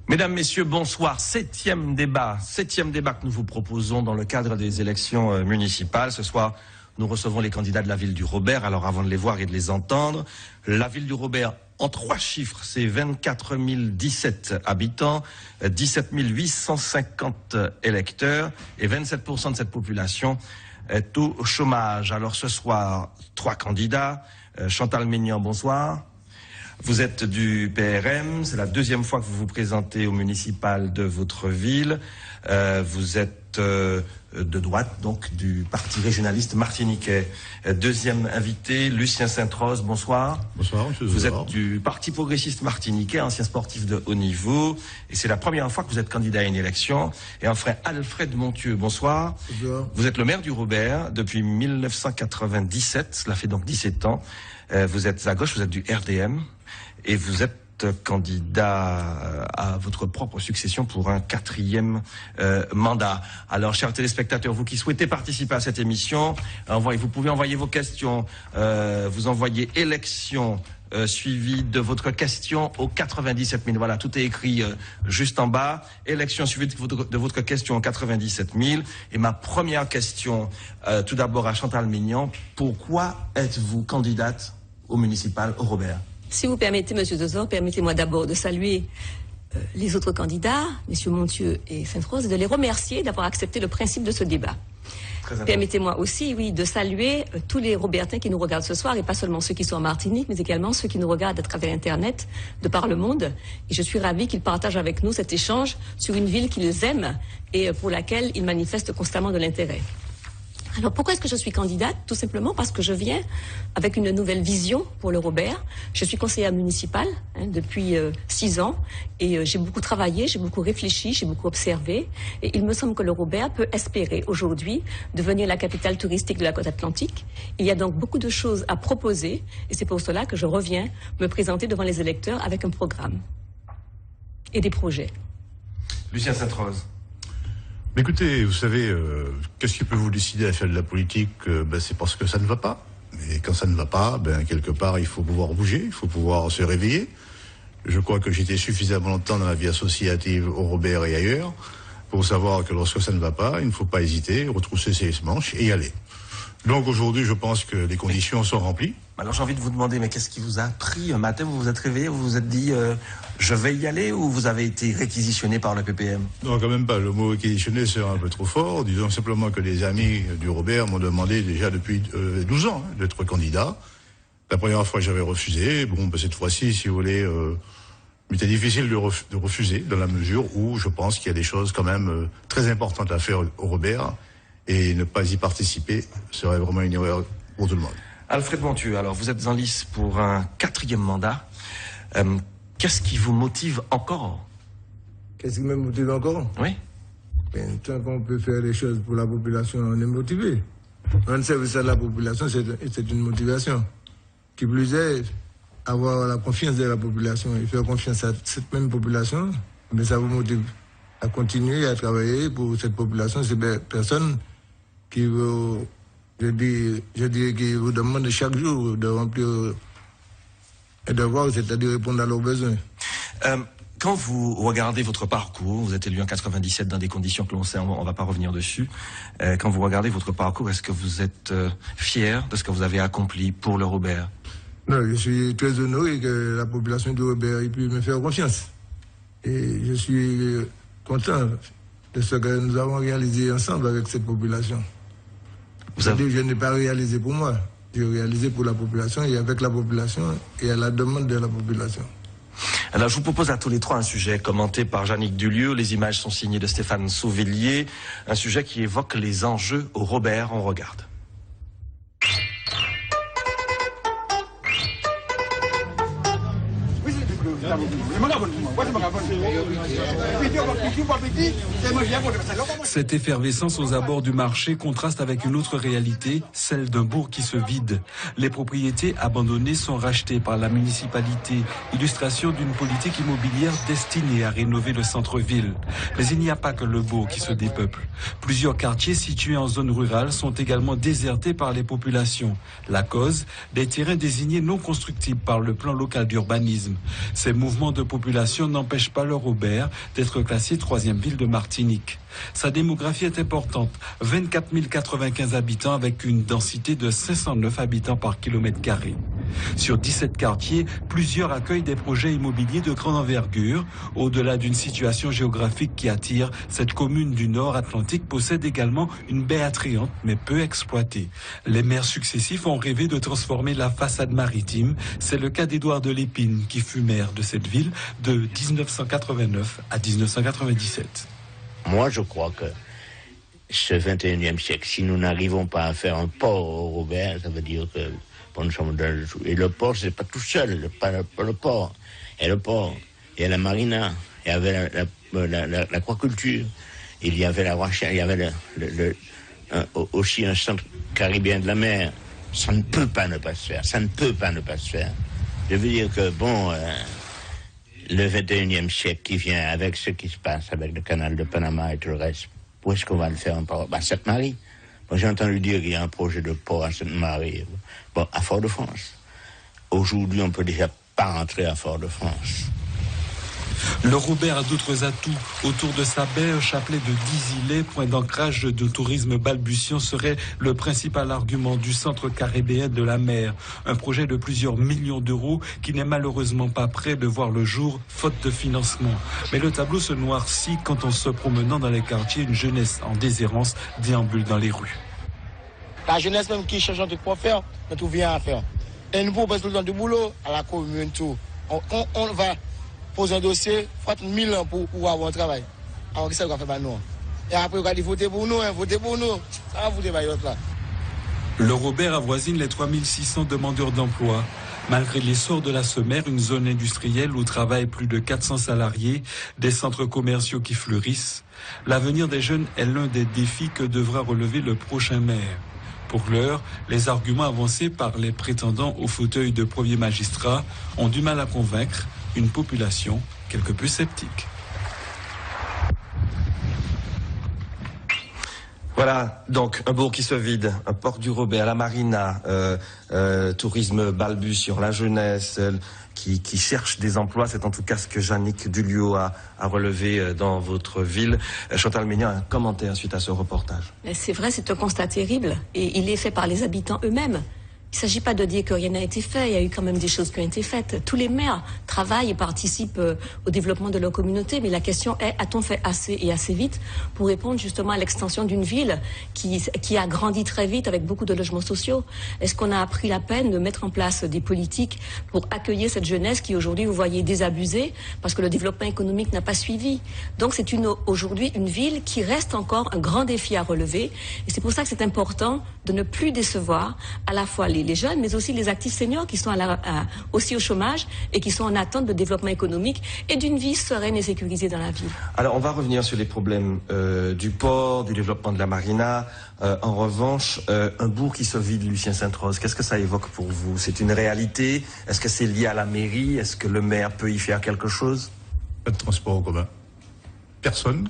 Mesdames, Messieurs, bonsoir. Septième débat que nous vous proposons dans le cadre des élections municipales. Ce soir, nous recevons les candidats de la ville du Robert. Alors avant de les voir et de les entendre, la ville du Robert, en 3 chiffres, c'est 24 017 habitants, 17 850 électeurs et 27% de cette population est au chômage. Alors ce soir, 3 candidats. Chantal Maignan, bonsoir. Vous êtes du PRM, c'est la 2e fois que vous vous présentez au municipal de votre ville. Vous êtes de droite, donc du parti régionaliste martiniquais. 2e invité, Lucien Sainte-Rose, bonsoir. Bonsoir, monsieur Vous êtes du parti progressiste martiniquais, ancien sportif de haut niveau. Et c'est la première fois que vous êtes candidat à une élection. Et enfin, Alfred Montieu, bonsoir. Bonsoir. Vous êtes le maire du Robert depuis 1997, cela fait donc 17 ans. Vous êtes à gauche, vous êtes du RDM. Et vous êtes candidat à votre propre succession pour un 4e mandat. Alors, chers téléspectateurs, vous qui souhaitez participer à cette émission, vous pouvez envoyer vos questions. Vous envoyez élection suivi de votre question au 97 000. Voilà, tout est écrit juste en bas. Élection suivie de votre question au 97 000. Et ma première question, tout d'abord à Chantal Maignan. Pourquoi êtes-vous candidate au municipal au Robert? Si vous permettez, Monsieur Dezor, permettez-moi d'abord de saluer les autres candidats, Messieurs Montieu et Sainte-Rose, et de les remercier d'avoir accepté le principe de ce débat. Permettez-moi aussi, oui, de saluer tous les Robertains qui nous regardent ce soir, et pas seulement ceux qui sont en Martinique, mais également ceux qui nous regardent à travers Internet, de par le monde. Et je suis ravie qu'ils partagent avec nous cet échange sur une ville qu'ils aiment et pour laquelle ils manifestent constamment de l'intérêt. Alors pourquoi est-ce que je suis candidate? Tout simplement parce que je viens avec une nouvelle vision pour le Robert. Je suis conseillère municipale depuis 6 ans et j'ai beaucoup travaillé, j'ai beaucoup réfléchi, j'ai beaucoup observé. Et il me semble que le Robert peut espérer aujourd'hui devenir la capitale touristique de la côte atlantique. Il y a donc beaucoup de choses à proposer et c'est pour cela que je reviens me présenter devant les électeurs avec un programme et des projets. Lucien Sainte-Rose. Écoutez, vous savez, qu'est-ce qui peut vous décider à faire de la politique? C'est parce que ça ne va pas. Et quand ça ne va pas, quelque part, il faut pouvoir bouger, il faut pouvoir se réveiller. Je crois que j'étais suffisamment longtemps dans la vie associative au Robert et ailleurs pour savoir que lorsque ça ne va pas, il ne faut pas hésiter, retrousser ses manches et y aller. Donc aujourd'hui, je pense que les conditions sont remplies. Alors j'ai envie de vous demander, mais qu'est-ce qui vous a pris un matin? Vous vous êtes réveillé, vous vous êtes dit je vais y aller, ou vous avez été réquisitionné par le PPM? Non, quand même pas. Le mot réquisitionné serait un peu trop fort. Disons simplement que les amis du Robert m'ont demandé déjà depuis 12 ans d'être candidat. La première fois, j'avais refusé. Cette fois-ci, si vous voulez, il était difficile de refuser, dans la mesure où je pense qu'il y a des choses quand même très importantes à faire au Robert, et ne pas y participer serait vraiment une erreur pour tout le monde. Alfred Montieu, alors vous êtes en lice pour un 4e mandat. Qu'est-ce qui vous motive encore? Qu'est-ce qui me motive encore? Oui. Tant qu'on peut faire des choses pour la population, on est motivé. Rendre service à la population, c'est une motivation. Qui plus est, avoir la confiance de la population et faire confiance à cette même population, mais ça vous motive à continuer à travailler pour cette population. C'est des personnes qui vous... Je dirais qu'ils vous demandent chaque jour de remplir et de voir, c'est-à-dire répondre à leurs besoins. Quand vous regardez votre parcours, vous êtes élu en 97 dans des conditions que l'on sait, on ne va pas revenir dessus. Quand vous regardez votre parcours, est-ce que vous êtes fier de ce que vous avez accompli pour le Robert? Non, je suis très honoré que la population du Robert ait pu me faire confiance. Et je suis content de ce que nous avons réalisé ensemble avec cette population. Je n'ai pas réalisé pour moi, j'ai réalisé pour la population et avec la population et à la demande de la population. Alors je vous propose à tous les 3 un sujet commenté par Jannick Dulieu. Les images sont signées de Stéphane Sauvillier. Un sujet qui évoque les enjeux au Robert. On regarde. Cette effervescence aux abords du marché contraste avec une autre réalité, celle d'un bourg qui se vide. Les propriétés abandonnées sont rachetées par la municipalité, illustration d'une politique immobilière destinée à rénover le centre-ville. Mais il n'y a pas que le bourg qui se dépeuple. Plusieurs quartiers situés en zone rurale sont également désertés par les populations. La cause, des terrains désignés non constructibles par le plan local d'urbanisme. Ces mouvements de population n'empêche pas le Robert d'être classé 3e ville de Martinique. Sa démographie est importante, 24 095 habitants avec une densité de 509 habitants par kilomètre carré. Sur 17 quartiers, plusieurs accueillent des projets immobiliers de grande envergure. Au-delà d'une situation géographique qui attire, cette commune du Nord Atlantique possède également une baie attrayante mais peu exploitée. Les maires successifs ont rêvé de transformer la façade maritime. C'est le cas d'Édouard de Lépine qui fut maire de cette ville de 1989 à 1997. Moi, je crois que ce 21e siècle, si nous n'arrivons pas à faire un port au Robert, ça veut dire que nous sommes dans le... Et le port, c'est pas tout seul, pas le port. Et le port, il y a la marina, il y avait l'aquaculture, il y avait la recherche, il y avait aussi un centre caribéen de la mer. Ça ne peut pas ne pas se faire, ça ne peut pas ne pas se faire. Je veux dire que, bon... le 21e siècle qui vient avec ce qui se passe avec le canal de Panama et tout le reste, où est-ce qu'on va le faire en port? Sainte-Marie. Moi, j'ai entendu dire qu'il y a un projet de port à Sainte-Marie. Bon, à Fort-de-France. Aujourd'hui, on ne peut déjà pas rentrer à Fort-de-France. Le Robert a d'autres atouts. Autour de sa baie, un chapelet de 10 îlets, point d'ancrage de tourisme balbutiant, serait le principal argument du centre caribéen de la mer. Un projet de plusieurs millions d'euros qui n'est malheureusement pas prêt de voir le jour, faute de financement. Mais le tableau se noircit quand en se promenant dans les quartiers, une jeunesse en déshérence déambule dans les rues. La jeunesse même qui cherche un truc pour faire, ne trouve rien à faire. Et nous proposons tout le temps du boulot à la commune, tout. On va poser un dossier, il faut 1000 ans pour avoir un travail. Alors, qu'est-ce qu'on va faire nous? Et après, on va dire votez pour nous, votez pour nous. Ça va foutre les là. Le Robert avoisine les 3600 demandeurs d'emploi. Malgré l'essor de la Semer, une zone industrielle où travaillent plus de 400 salariés, des centres commerciaux qui fleurissent, l'avenir des jeunes est l'un des défis que devra relever le prochain maire. Pour l'heure, les arguments avancés par les prétendants au fauteuil de premier magistrat ont du mal à convaincre une population quelque peu sceptique. Voilà, donc un bourg qui se vide, un port du Robert, la marina, tourisme balbutiant, la jeunesse qui cherche des emplois. C'est en tout cas ce que Jannick Dulio a relevé dans votre ville. Chantal Maignan, un commentaire suite à ce reportage. C'est vrai, c'est un constat terrible et il est fait par les habitants eux-mêmes. Il ne s'agit pas de dire que rien n'a été fait, il y a eu quand même des choses qui ont été faites. Tous les maires travaillent et participent au développement de leur communauté, mais la question est, a-t-on fait assez et assez vite pour répondre justement à l'extension d'une ville qui a grandi très vite avec beaucoup de logements sociaux? Est-ce qu'on a pris la peine de mettre en place des politiques pour accueillir cette jeunesse qui aujourd'hui, vous voyez, désabusée parce que le développement économique n'a pas suivi? Donc c'est aujourd'hui une ville qui reste encore un grand défi à relever et c'est pour ça que c'est important de ne plus décevoir à la fois les jeunes, mais aussi les actifs seniors qui sont aussi au chômage et qui sont en attente de développement économique et d'une vie sereine et sécurisée dans la ville. Alors, on va revenir sur les problèmes du port, du développement de la marina. En revanche, un bourg qui se vide, Lucien Sainte-Rose, qu'est-ce que ça évoque pour vous? C'est une réalité? Est-ce que c'est lié à la mairie? Est-ce que le maire peut y faire quelque chose? Pas de transport en commun. Personne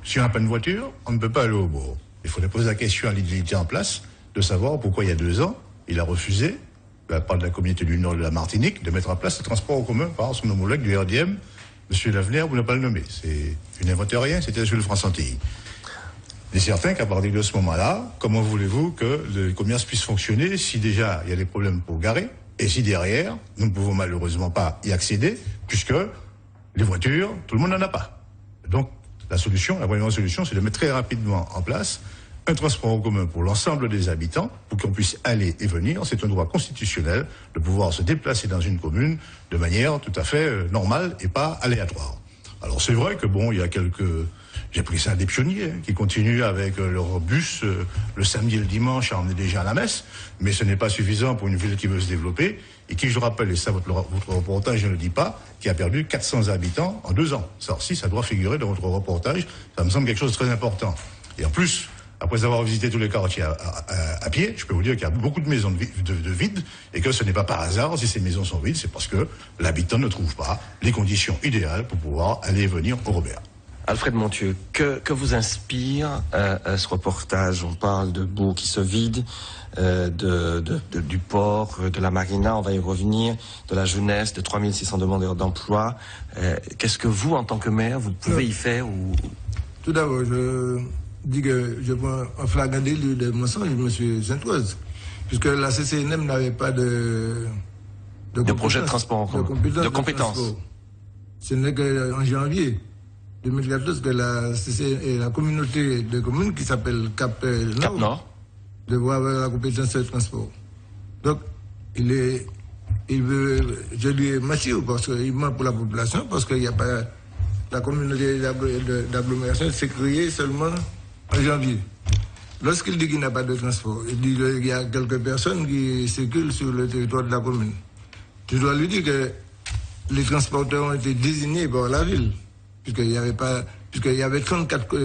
si on n'a pas une voiture, on ne peut pas aller au bourg. Il faudrait poser la question à l'identité en place de savoir pourquoi il y a 2 ans, il a refusé, de la part de la communauté du Nord de la Martinique, de mettre en place le transport en commun par son homologue du RDM, M. Lavenir, vous n'avez pas le nommé. Il n'invente rien, c'était M. France-Antilles. Il est certain qu'à partir de ce moment-là, comment voulez-vous que le commerce puisse fonctionner si déjà il y a des problèmes pour garer, et si derrière, nous ne pouvons malheureusement pas y accéder, puisque les voitures, tout le monde n'en a pas. Donc, la première solution, c'est de mettre très rapidement en place un transport en commun pour l'ensemble des habitants, pour qu'on puisse aller et venir. C'est un droit constitutionnel de pouvoir se déplacer dans une commune de manière tout à fait normale et pas aléatoire. Alors c'est vrai que bon, il y a j'ai pris ça des pionniers qui continuent avec leur bus le samedi et le dimanche à emmener des gens à la messe, mais ce n'est pas suffisant pour une ville qui veut se développer et qui, je rappelle, et ça votre reportage ne le dit pas, qui a perdu 400 habitants en 2 ans. Ça aussi, ça doit figurer dans votre reportage, ça me semble quelque chose de très important. Et en plus, après avoir visité tous les quartiers à pied, je peux vous dire qu'il y a beaucoup de maisons de vides et que ce n'est pas par hasard si ces maisons sont vides, c'est parce que l'habitant ne trouve pas les conditions idéales pour pouvoir aller et venir au Robert. Alfred Monthieu, que vous inspire ce reportage? On parle de Bourg qui se vide, du port, de la marina, on va y revenir, de la jeunesse, de 3600 demandeurs d'emploi. Qu'est-ce que vous, en tant que maire, vous pouvez y faire ou... Tout d'abord, je dis que je prends un flagrant délit de mensonge, M. Sainte-Rose, puisque la CCNM n'avait pas de projet de transport, de compétences. Ce n'est qu'en janvier 2014 que la communauté de communes qui s'appelle Cap Nord devrait avoir la compétence de transport. Donc, je lui m'assure parce qu'il ment pour la population, parce qu'il n'y a pas... La communauté d'agglomération s'est créée seulement en janvier. Lorsqu'il dit qu'il n'a pas de transport, il dit qu'il y a quelques personnes qui circulent sur le territoire de la commune. Je dois lui dire que les transporteurs ont été désignés par la ville, puisqu'il y avait 34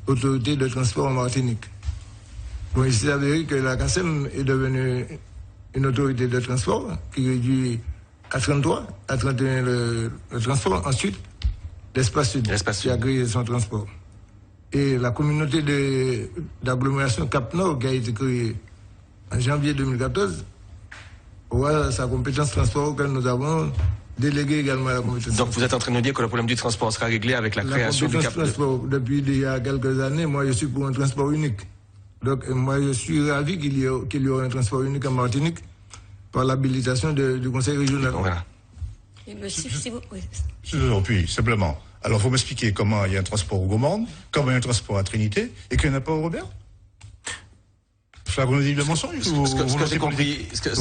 autorités de transport en Martinique. Bon, il s'est avéré que la CACEM est devenue une autorité de transport qui réduit à 33, à 31 le transport. Ensuite, l'Espace Sud qui a créé son transport. Et la communauté d'agglomération Cap Nord qui a été créée en janvier 2014 aura sa compétence transport que nous avons délégué également à la compétence. Donc vous êtes en train de nous dire que le problème du transport sera réglé avec la création du Cap Nord. Depuis il y a quelques années, moi je suis pour un transport unique. Donc moi je suis ravi qu'il y ait un transport unique en Martinique par l'habilitation du Conseil régional. Voilà. Puis, simplement. Alors, il faut m'expliquer comment il y a un transport au Gaumont, comment il y a un transport à Trinité, et qu'il n'y en a pas au Robert? Flagrant délit de mensonge ou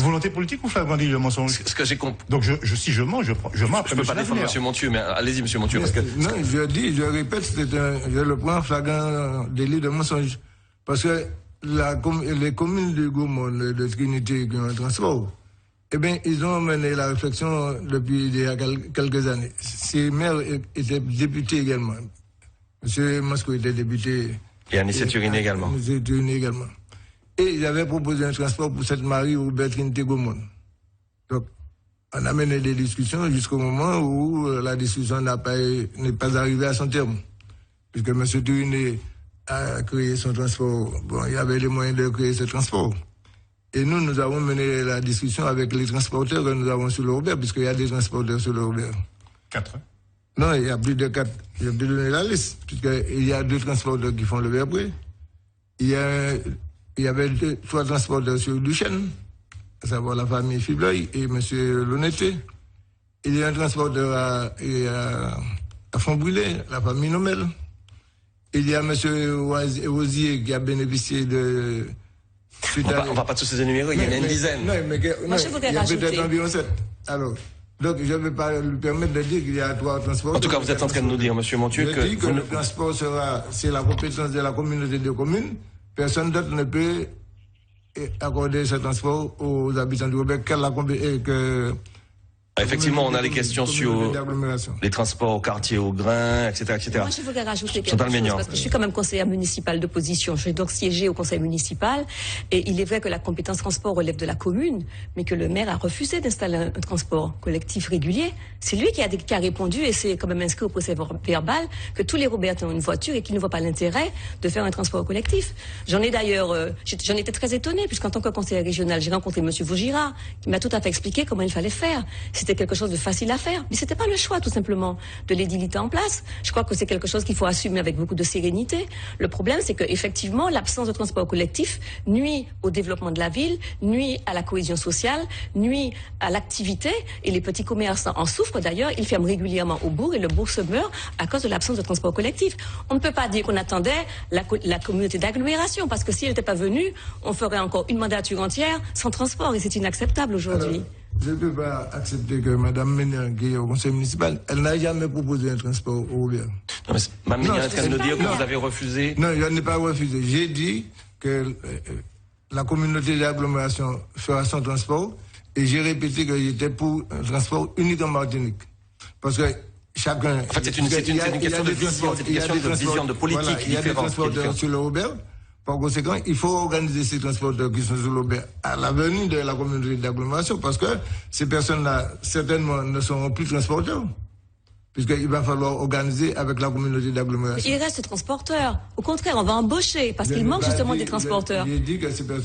volonté politique ou flagrant délit de mensonge? Ce que j'ai compris. Donc, si je mens, je mens. Je ne peux pas défendre M. Monthieu, mais allez-y, M. Monthieu. Parce que... Non, je répète, je le prends flagrant délit de mensonge. Parce que les communes du Gaumont, de Trinité, qui ont un transport, eh bien, ils ont mené la réflexion depuis il y a quelques années. Ces maires étaient députés également. M. Masco était député. Et Anissé Turiné également. Anissé Turiné également. Et ils avaient proposé un transport pour cette Marie ou Trinité Gaumont. Donc, on a mené des discussions jusqu'au moment où la discussion n'est pas arrivée à son terme. Puisque M. Turiné a créé son transport. Bon, il y avait les moyens de créer ce transport. Et nous avons mené la discussion avec les transporteurs que nous avons sur le Robert, puisqu'il y a des transporteurs sur le Robert. 4. Non, il y a plus de 4. Je vais donner la liste, puisqu'il y a 2 transporteurs qui font le Verbré. Il y avait 3 transporteurs sur Duchesne, à savoir la famille Fibleuil et M. Loneté. Il y a un transporteur à Font-Brûlé, la famille Nomel. Il y a M. Rosier qui a bénéficié de... On ne va pas tous les énumérer, il y en a une dizaine. Non, il y a peut-être environ 7. Alors, donc je ne vais pas lui permettre de dire qu'il y a 3 transports. En tout cas, vous êtes en train de nous dire, M. Monthieu, que le transport c'est la compétence de la communauté de communes. Personne d'autre ne peut accorder ce transport aux habitants du Robert que effectivement, on a des questions sur les transports au quartier, au grain, etc. Moi, je voudrais rajouter quelque chose, parce que je suis quand même conseillère municipale d'opposition. Je vais donc siéger au conseil municipal. Et il est vrai que la compétence transport relève de la commune, mais que le maire a refusé d'installer un transport collectif régulier. C'est lui qui a répondu, et c'est quand même inscrit au procès verbal, que tous les Robertins ont une voiture et qu'ils ne voient pas l'intérêt de faire un transport collectif. J'en ai d'ailleurs, j'en étais très étonnée, puisqu'en tant que conseillère régionale, j'ai rencontré M. Vaugirard, qui m'a tout à fait expliqué comment il fallait faire. C'était quelque chose de facile à faire, mais c'était pas le choix, tout simplement, de l'édilité en place. Je crois que c'est quelque chose qu'il faut assumer avec beaucoup de sérénité. Le problème, c'est que, effectivement, l'absence de transport collectif nuit au développement de la ville, nuit à la cohésion sociale, nuit à l'activité, et les petits commerçants en souffrent d'ailleurs. Ils ferment régulièrement au bourg, et le bourg se meurt à cause de l'absence de transport collectif. On ne peut pas dire qu'on attendait la communauté d'agglomération, parce que si elle n'était pas venue, on ferait encore une mandature entière sans transport, et c'est inacceptable aujourd'hui. Je ne peux pas accepter que Mme Ménian, qui est au conseil municipal, elle n'a jamais proposé un transport au Robert. Non, mais Mme Ménian est en train de nous dire que vous avez refusé. Non, je n'ai pas refusé. J'ai dit que la communauté d'agglomération fera son transport, et j'ai répété que j'étais pour un transport unique en Martinique. Parce que chacun... En fait, c'est une question de vision, c'est une question de vision, de politique différente. Il y a des transporteurs sur le Robert. Par conséquent, il faut organiser ces transporteurs qui sont sur l'Aubert à la venue de la communauté d'agglomération, parce que ces personnes-là, certainement, ne seront plus transporteurs. puisqu'il va falloir organiser avec la communauté d'agglomération. Il reste transporteur. Au contraire, on va embaucher, parce qu'il manque justement des transporteurs.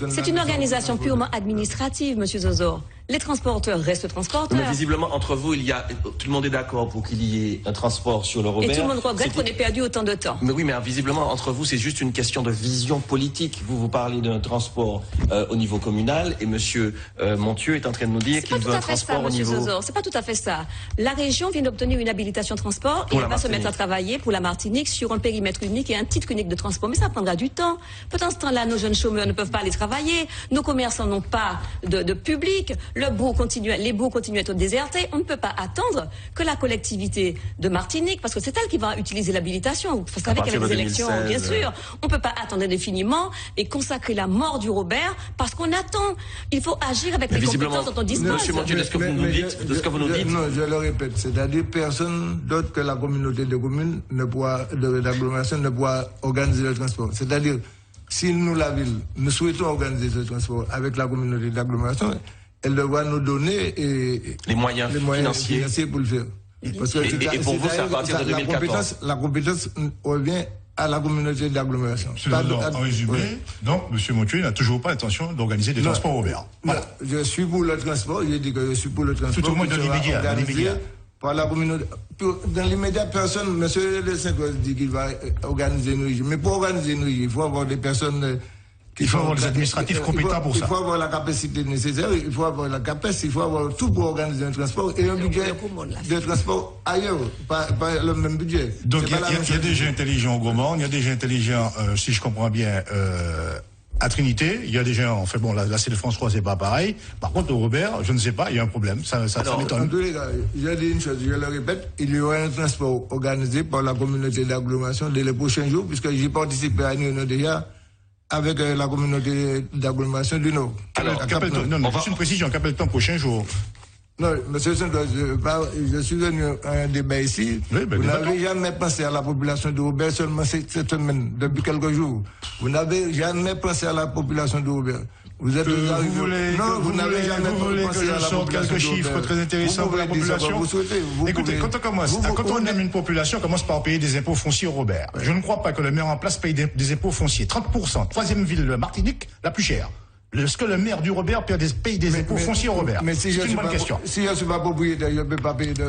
C'est une organisation purement administrative, monsieur Zozor. Les transporteurs restent transporteurs. Mais visiblement, entre vous, tout le monde est d'accord pour qu'il y ait un transport sur le Robert. Et tout le monde regrette qu'on ait perdu autant de temps. Mais oui, mais visiblement, entre vous, c'est juste une question de vision politique. Vous parlez d'un transport au niveau communal, et monsieur Monthieu est en train de nous dire qu'il veut un transport au niveau... C'est pas tout à fait ça. La région vient d'obtenir une habilitation transport et elle va se mettre à travailler pour la Martinique sur un périmètre unique et un titre unique de transport. Mais ça prendra du temps. Pendant ce temps-là, nos jeunes chômeurs ne peuvent pas aller travailler. Nos commerçants n'ont pas de public. Les baux continuent à être désertés. On ne peut pas attendre que la collectivité de Martinique, parce que c'est elle qui va utiliser l'habilitation. Vous savez qu'avec les élections, bien sûr, on ne peut pas attendre indéfiniment et consacrer la mort du Robert parce qu'on attend. Il faut agir avec les compétences dont on dispose. Monsieur Monthieu, de ce que vous nous dites, non, je le répète, c'est-à-dire personne d'autre que la communauté de communes d'agglomération ne pourra organiser le transport. C'est-à-dire, si nous, la ville, nous souhaitons organiser ce transport avec la communauté d'agglomération, elle devra nous donner les moyens financiers pour le faire. Parce que et pour vous, c'est à partir de 2014. La compétence revient à la communauté d'agglomération. En résumé, donc, M. Monthieu n'a toujours pas l'intention d'organiser des transports Robert. Voilà. Je suis pour le transport, j'ai dit que je suis pour le transport. Tout au moins dans l'immédiat. Par la communauté. Dans l'immédiat, personne, M. Le Saint-Oise dit qu'il va organiser une régie. Mais pour organiser une régie, il faut avoir des personnes... Il faut avoir des administratifs compétents pour ça. Il faut avoir la capacité nécessaire, il faut avoir la capacité, il faut avoir tout pour organiser un transport et un budget de transport ailleurs, pas le même budget. Donc il y a des gens intelligents au Gaumont, il y a des gens intelligents, si je comprends bien, à Trinité, il y a des gens, enfin bon, là c'est de France-Trois, c'est pas pareil. Par contre, au Robert, je ne sais pas, il y a un problème, ça m'étonne. En tous les cas, j'ai dit une chose, je le répète, il y aura un transport organisé par la communauté d'agglomération dès les prochains jours, puisque j'ai participé à une réunion déjà avec la communauté d'agglomération du Nord. Alors, juste une précision, Capelleton, prochain jour. Non, monsieur Santos, je suis venu à un débat ici. Oui, vous n'avez jamais pensé à la population de Robert seulement cette semaine, depuis quelques jours. Vous n'avez jamais pensé à la population de Robert. Vous êtes vous n'avez jamais pensé à la population. Quelques chiffres très intéressants pour la population. Écoutez, quand on aime une population, on commence par payer des impôts fonciers au Robert. Je ne crois pas que le maire en place paye des impôts fonciers. 30%, troisième ville de Martinique, la plus chère. Est-ce que le maire du Robert paye des impôts fonciers au Robert? C'est une bonne question. Si je ne suis pas propriétaire, je ne peux pas payer de...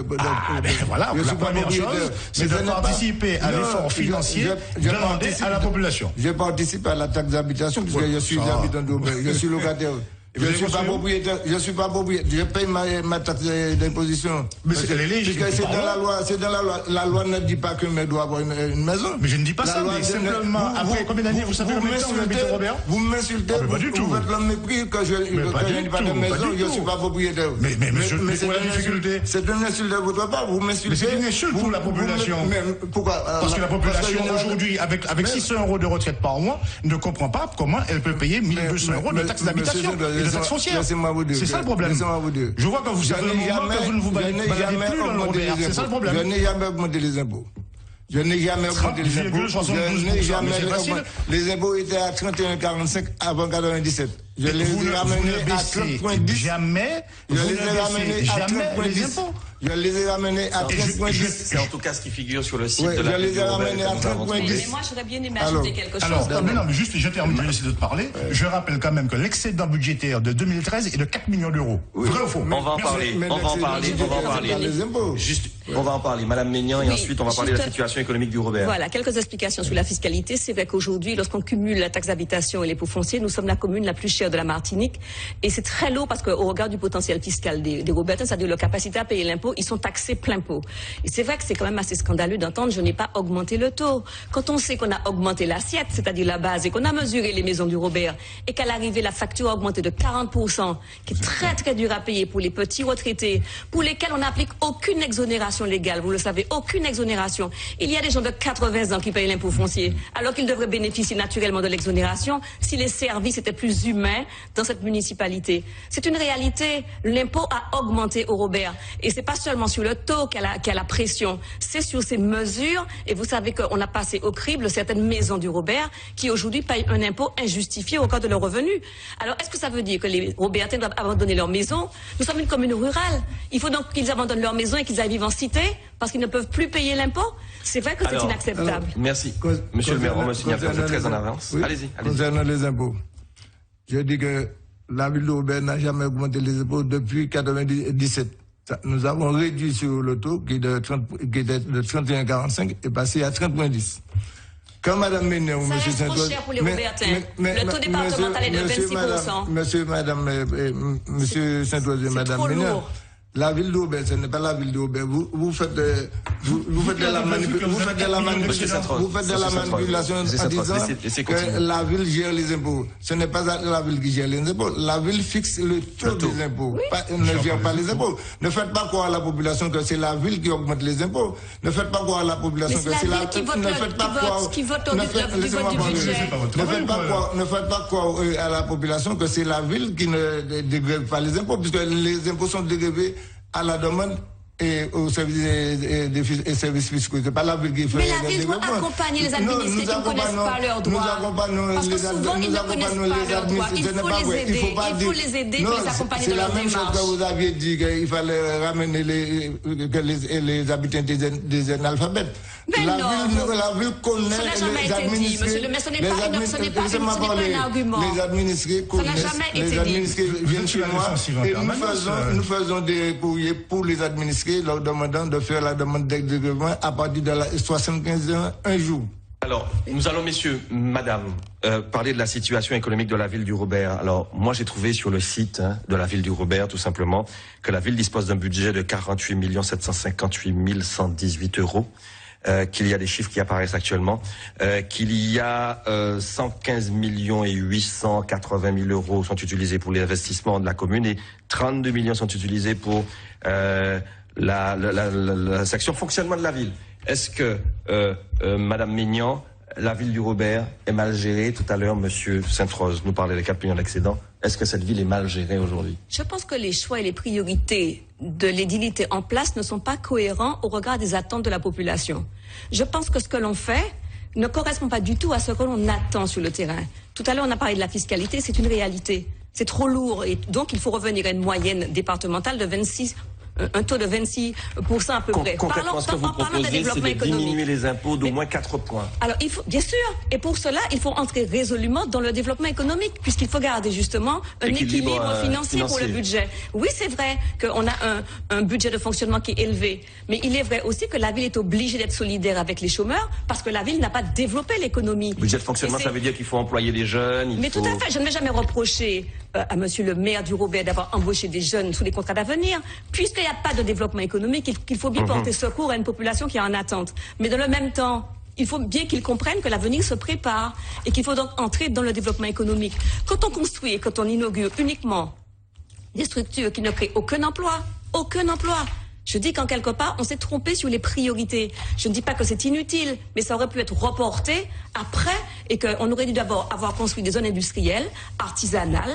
voilà, la première chose, c'est de participer à l'effort financier demandé à la population. Je participe à la taxe d'habitation, puisque je suis habitant de Robert, je suis locataire. Je ne suis pas propriétaire, je paye ma taxe d'imposition. Mais c'est légitime. C'est dans la loi. La loi ne dit pas qu'un maire doit avoir une maison. Mais je ne dis pas ça, mais simplement, après combien d'années vous savez combien de temps vous habitez au Robert? Vous m'insultez, vous faites le mépris que je n'ai pas de maison, je ne suis pas propriétaire. Mais c'est quoi la difficulté? C'est une insulte de votre part, vous m'insultez. Mais c'est une insulte pour la population. Pourquoi? Parce que la population aujourd'hui, avec 600 € de retraite par mois, ne comprend pas comment elle peut payer 1200 € de taxe d'habitation. C'est ça le problème. Je vois que vous avez que vous ne vous baladez plus dans le Robert. C'est ça le problème. Je n'ai jamais augmenté les impôts. Je n'ai jamais augmenté les impôts. Les impôts étaient à 31,45 avant 97. Je les ai ramenés à 30,10. Jamais. Je les ai ramenés à 30,10. Je les ai ramenés à 30,10. C'est en tout cas ce qui figure sur le site de la... Je les ai ramenés à 30,10. Mais moi, j'aurais bien aimé ajouter quelque chose. Non, mais juste, je termine, je vais essayer de te parler. Je rappelle quand même que l'excédent budgétaire de 2013 est de 4 millions d'euros. Vrai ou faux? On va en parler. Juste, on va en parler. Madame Maignan, et ensuite, on va parler de la situation économique du Robert. Voilà, quelques explications sur la fiscalité. C'est vrai qu'aujourd'hui, lorsqu'on cumule la taxe d'habitation et les pots fonciers, nous sommes la commune la plus chère de la Martinique. Et c'est très lourd parce qu'au regard du potentiel fiscal des Robertains, c'est-à-dire leur capacité à payer l'impôt, ils sont taxés plein pot. Et c'est vrai que c'est quand même assez scandaleux d'entendre je n'ai pas augmenté le taux. Quand on sait qu'on a augmenté l'assiette, c'est-à-dire la base, et qu'on a mesuré les maisons du Robert, et qu'à l'arrivée, la facture a augmenté de 40%, qui est très très dur à payer pour les petits retraités, pour lesquels on n'applique aucune exonération légale, vous le savez, aucune exonération. Il y a des gens de 80 ans qui payent l'impôt foncier, alors qu'ils devraient bénéficier naturellement de l'exonération si les services étaient plus humains terrain dans cette municipalité. C'est une réalité. L'impôt a augmenté au Robert. Et c'est pas seulement sur le taux qu'il y a la pression, c'est sur ces mesures. Et vous savez qu'on a passé au crible certaines maisons du Robert qui aujourd'hui payent un impôt injustifié au regard de leurs revenus. Alors, est-ce que ça veut dire que les Robertains doivent abandonner leur maison? Nous sommes une commune rurale. Il faut donc qu'ils abandonnent leur maison et qu'ils aillent vivre en cité parce qu'ils ne peuvent plus payer l'impôt. C'est vrai que c'est inacceptable. Merci. Monsieur le maire, on me signale que vous êtes très en avance. Oui, allez-y. Concernant les impôts, je dis que la ville de Robert n'a jamais augmenté les impôts depuis 1997. Nous avons réduit sur le taux qui était de 31,45 et passé à 30,10. Quand Mme Ménion ou M. Ça reste trop cher pour les Robertains. Le taux départemental est de 26%. Monsieur Saint-Rose et Mme Ménion, la ville de Robert, ce n'est pas la ville de Robert. Vous faites de la manipulation en disant que la ville gère les impôts. Ce n'est pas la ville qui gère les impôts. La ville fixe le taux des impôts. Ne gère pas les impôts. Ne faites pas croire à la population que c'est la ville qui augmente les impôts. Ne faites pas croire à la population que c'est la ville qui vote du budget. Ne faites pas croire à la population que c'est la ville qui ne dégrève pas les impôts, puisque les impôts sont dégrevés à la demande et aux services fiscaux. C'est pas la ville qui fait. Mais la ville doit accompagner les administrés qui ne connaissent pas leurs droits. Parce que souvent, ils ne connaissent pas leurs droits. Il faut les aider, pour les accompagner dans leur démarche. C'est la même chose que vous aviez dit qu'il fallait ramener les habitants des analphabètes. Mais la ville connaît les administrés. Monsieur le maire, ce n'est pas un argument. Les administrés connaissent. Les administrés viennent chez moi et nous faisons des courriers pour les administrés leur demandant de faire la demande d'exécution à partir de 75 ans, un jour. Alors, nous allons, messieurs, madame, parler de la situation économique de la ville du Robert. Alors, moi, j'ai trouvé sur le site de la ville du Robert, tout simplement, que la ville dispose d'un budget de 48 758 118 €. Qu'il y a des chiffres qui apparaissent actuellement, qu'il y a 115 880 000 € sont utilisés pour les investissements de la commune et 32 millions sont utilisés pour la section fonctionnement de la ville. Est-ce que, Madame Ménion, la ville du Robert est mal gérée? Tout à l'heure, Monsieur Sainte-Rose nous parlait des 4 millions d'excédents. Est-ce que cette ville est mal gérée aujourd'hui? Je pense que les choix et les priorités de l'édilité en place ne sont pas cohérents au regard des attentes de la population. Je pense que ce que l'on fait ne correspond pas du tout à ce que l'on attend sur le terrain. Tout à l'heure, on a parlé de la fiscalité, c'est une réalité. C'est trop lourd et donc il faut revenir à une moyenne départementale de 26%. Un taux de 26% à peu près. Concrètement, ce que vous proposez, c'est de diminuer les impôts d'au moins 4 points. Alors, il faut, bien sûr, et pour cela, il faut entrer résolument dans le développement économique, puisqu'il faut garder justement un équilibre financier pour le budget. Oui, c'est vrai qu'on a un budget de fonctionnement qui est élevé, mais il est vrai aussi que la ville est obligée d'être solidaire avec les chômeurs, parce que la ville n'a pas développé l'économie. Budget de fonctionnement, ça veut dire qu'il faut employer des jeunes. Tout à fait, je ne vais jamais reprocher à monsieur le maire du Robert d'avoir embauché des jeunes sous les contrats d'avenir, puisqu'il n'y a pas de développement économique, qu'il faut bien porter secours à une population qui est en attente. Mais dans le même temps, il faut bien qu'ils comprennent que l'avenir se prépare et qu'il faut donc entrer dans le développement économique. Quand on construit et quand on inaugure uniquement des structures qui ne créent aucun emploi, je dis qu'en quelque part, on s'est trompé sur les priorités. Je ne dis pas que c'est inutile, mais ça aurait pu être reporté après et qu'on aurait dû d'abord avoir construit des zones industrielles, artisanales,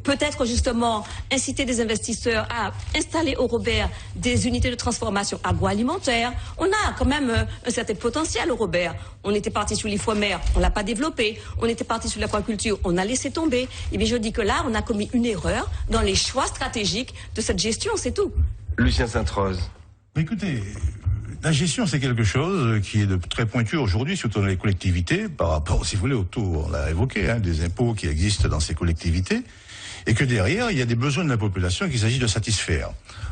peut-être justement inciter des investisseurs à installer au Robert des unités de transformation agroalimentaire. On a quand même un certain potentiel au Robert. On était parti sur l'IFOMER, on l'a pas développé. On était parti sur l'aquaculture, on a laissé tomber. Et bien je dis que là, on a commis une erreur dans les choix stratégiques de cette gestion, c'est tout. Lucien Sainte-Rose. Écoutez, la gestion, c'est quelque chose qui est de très pointu aujourd'hui, surtout dans les collectivités, par rapport, si vous voulez, au taux, on l'a évoqué, des impôts qui existent dans ces collectivités, et que derrière, il y a des besoins de la population qu'il s'agit de satisfaire.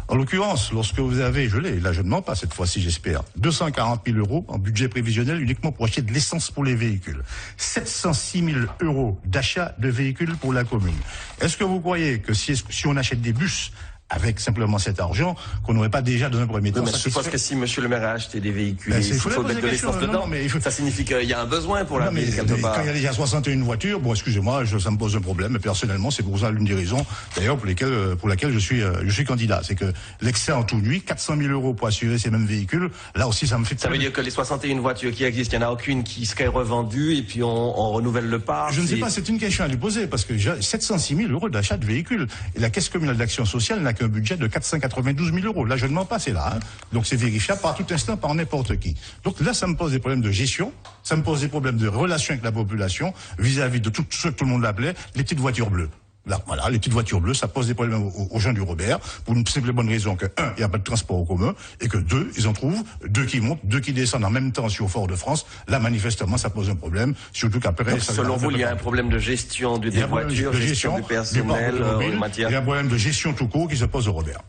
En l'occurrence, lorsque vous avez, là je ne mens pas cette fois-ci, j'espère, 240 000 € en budget prévisionnel uniquement pour acheter de l'essence pour les véhicules, 706 000 € d'achat de véhicules pour la commune. Est-ce que vous croyez que si on achète des bus avec simplement cet argent qu'on n'aurait pas déjà dans un premier temps. Mais je suppose que si monsieur le maire a acheté des véhicules, il faut mettre de l'essence dedans. Mais ça signifie qu'il y a un besoin pour la ville quelque part. Quand il y a déjà 61 voitures, bon, excusez-moi, ça me pose un problème. Personnellement, c'est pour ça l'une des raisons, d'ailleurs, pour laquelle je suis candidat. C'est que l'excès en tout nuit, 400 000 € pour assurer ces mêmes véhicules, là aussi, ça me fait... Ça veut dire que les 61 voitures qui existent, il n'y en a aucune qui serait revendue et puis on renouvelle le parc. Je ne sais pas, c'est une question à lui poser, parce que j'ai 706 000 € d'achat de véhicules. Et la Caisse communale d'action sociale n'a qu'un budget de 492 000 €. Là, je ne mens pas, c'est là. Hein. Donc, c'est vérifiable par tout instant, par n'importe qui. Donc là, ça me pose des problèmes de gestion, ça me pose des problèmes de relation avec la population, vis-à-vis de tout ce que tout le monde l'appelait, les petites voitures bleues. Là, voilà, les petites voitures bleues, ça pose des problèmes aux gens du Robert, pour une simple et bonne raison que, un, il n'y a pas de transport en commun, et que deux, ils en trouvent, deux qui montent, deux qui descendent en même temps sur Fort-de-France. Là, manifestement, ça pose un problème, surtout qu'après... Donc, selon vous, il y a un problème de gestion des voitures, gestion du personnel, en matière... Il y a un problème de gestion tout court qui se pose au Robert.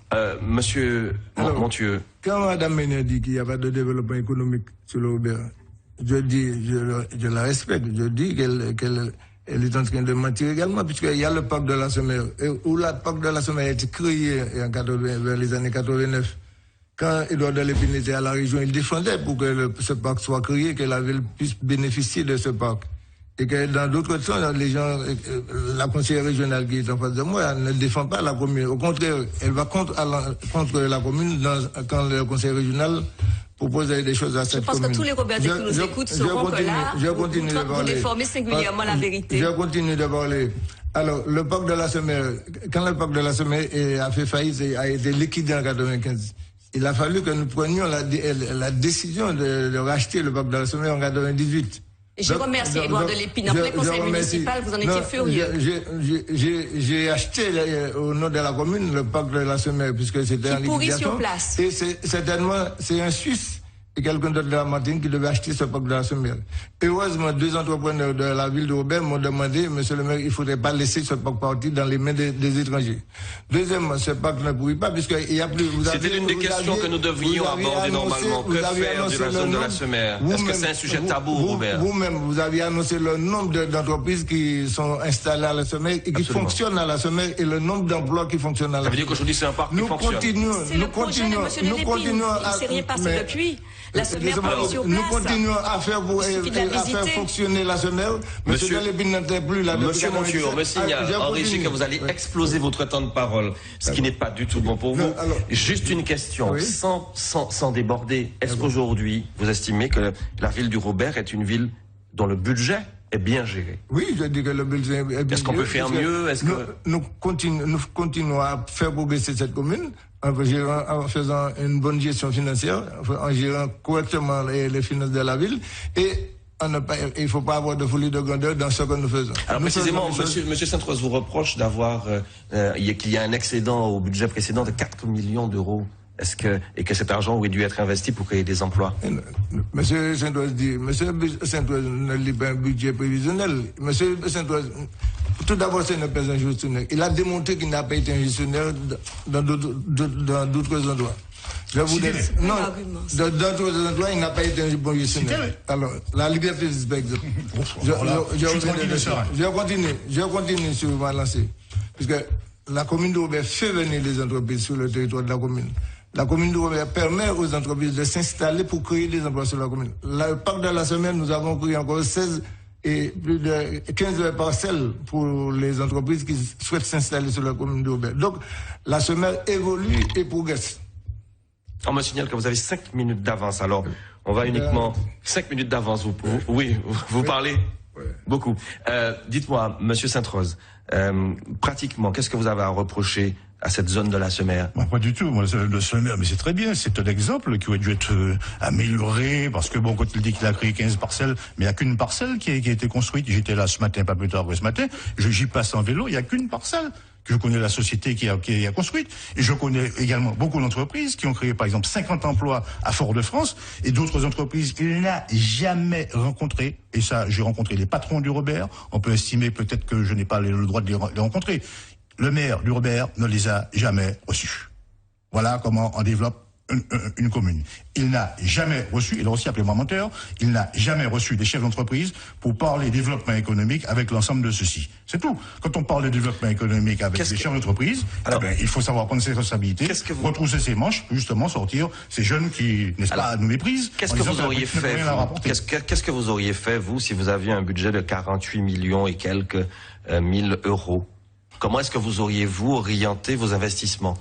Monsieur Montieu. Quand Mme Ménard dit qu'il n'y a pas de développement économique sur le Robert, je la respecte, je dis qu'elle est en train de mentir également, puisqu'il y a le parc de la Sommer, où le parc de la Sommer a été créé vers les années 89. Quand Édouard Delépine était à la région, il défendait pour que ce parc soit créé, que la ville puisse bénéficier de ce parc. Et que dans d'autres temps, les gens, la conseillère régionale qui est en face de moi, elle ne défend pas la commune. Au contraire, elle va contre la commune quand le conseil régional propose des choses à cette commune. Je pense que tous les Robertais qui nous écoutent sauront que là, vous déformez singulièrement la vérité. Je continue de parler. Alors, le parc de la Sommer, quand le parc de la Sommer a fait faillite et a été liquidé en 95, il a fallu que nous prenions la décision de racheter le parc de la Sommer en 98. Et je remercie Édouard Delépine. En plein conseil municipal, vous en étiez furieux. J'ai acheté au nom de la commune le parc de la Sommer, puisque c'était en liquidation. Sur place. Et certainement, c'est un Suisse et quelqu'un d'autre de la Martinique qui devait acheter ce parc de la Sommer. Heureusement, deux entrepreneurs de la ville de Robert m'ont demandé, monsieur le maire, il ne faudrait pas laisser ce parc partir dans les mains des étrangers. Deuxièmement, ce parc ne pourrit pas, puisqu'il n'y a plus... C'était l'une des questions que nous devrions aborder normalement. Que faire de la zone de la Sommer? Est-ce que c'est un sujet tabou, Robert? Vous-même, vous aviez annoncé le nombre d'entreprises qui sont installées à la Sommer et qui fonctionnent à la Sommer et le nombre d'emplois qui fonctionnent à la Sommer. Ça veut dire qu'aujourd'hui, c'est un parc qui fonctionne. Nous continuons à... Il ne s'est rien passé depuis. La Sommer prend sur place. Nous continuons à faire fonctionner la Sommer. Monsieur Delépine n'était plus là. Monsieur Montieu, on me signale en régie que vous allez exploser votre temps de parole, ce qui n'est pas du tout bon pour vous. Juste une question, sans déborder. Est-ce qu'aujourd'hui, vous estimez que la ville du Robert est une ville dont le budget est bien géré? Oui, je dis que le budget est bien géré. Est-ce qu'on peut faire mieux? Nous continuons à faire progresser cette commune en faisant une bonne gestion financière, en gérant correctement les finances de la ville. Et il ne faut pas avoir de folie de grandeur dans ce que nous faisons. Alors précisément, monsieur Sainte-Rose vous reproche qu'il y a un excédent au budget précédent de 4 millions d'euros. Et que cet argent aurait dû être investi pour créer des emplois? Monsieur Sainte-Rose ne lit pas un budget prévisionnel. Monsieur Sainte-Rose, tout d'abord, c'est ne pas un gestionnaire. Il a démontré qu'il n'a pas été un gestionnaire dans d'autres endroits. Je vous dis, non, dans d'autres endroits, il n'a pas été un bon gestionnaire. Alors, la liberté par exemple. Je continue sur ma lancée. Puisque la commune de Robert fait venir des entreprises sur le territoire de la commune. La commune de Robert permet aux entreprises de s'installer pour créer des emplois sur la commune. Le parc de la Semaine, nous avons créé encore 16 et plus de 15 parcelles pour les entreprises qui souhaitent s'installer sur la commune de Robert. Donc, la Semaine évolue et progresse. On me signale que vous avez 5 minutes d'avance. Alors, on va uniquement 5 minutes d'avance. Vous parlez beaucoup. Dites-moi, monsieur Sainte-Rose, pratiquement, qu'est-ce que vous avez à reprocher à cette zone de la Sommer? Pas du tout. Moi, le Sommer, mais c'est très bien. C'est un exemple qui aurait dû être amélioré parce que bon, quand il dit qu'il a créé 15 parcelles, mais il n'y a qu'une parcelle qui a été construite. J'étais là ce matin, pas plus tard que ce matin. J'y passe en vélo. Il n'y a qu'une parcelle. Que je connais la société qui a construite. Et je connais également beaucoup d'entreprises qui ont créé, par exemple, 50 emplois à Fort-de-France et d'autres entreprises qu'il n'a jamais rencontrées. Et ça, j'ai rencontré les patrons du Robert. On peut estimer peut-être que je n'ai pas le droit de les rencontrer. Le maire du Robert ne les a jamais reçus. Voilà comment on développe une commune. Il n'a jamais reçu, il a aussi appelé moi menteur, il n'a jamais reçu des chefs d'entreprise pour parler développement économique avec l'ensemble de ceux-ci. C'est tout. Quand on parle de développement économique avec des chefs d'entreprise, il faut savoir prendre ses responsabilités, retrousser ses manches, justement sortir ces jeunes qui, n'est-ce pas, nous méprisent. Qu'est-ce que vous auriez fait, qu'est-ce que vous auriez fait, vous, si vous aviez un budget de 48 millions et quelques 1000 euros? Comment est-ce que vous auriez-vous orienté vos investissements?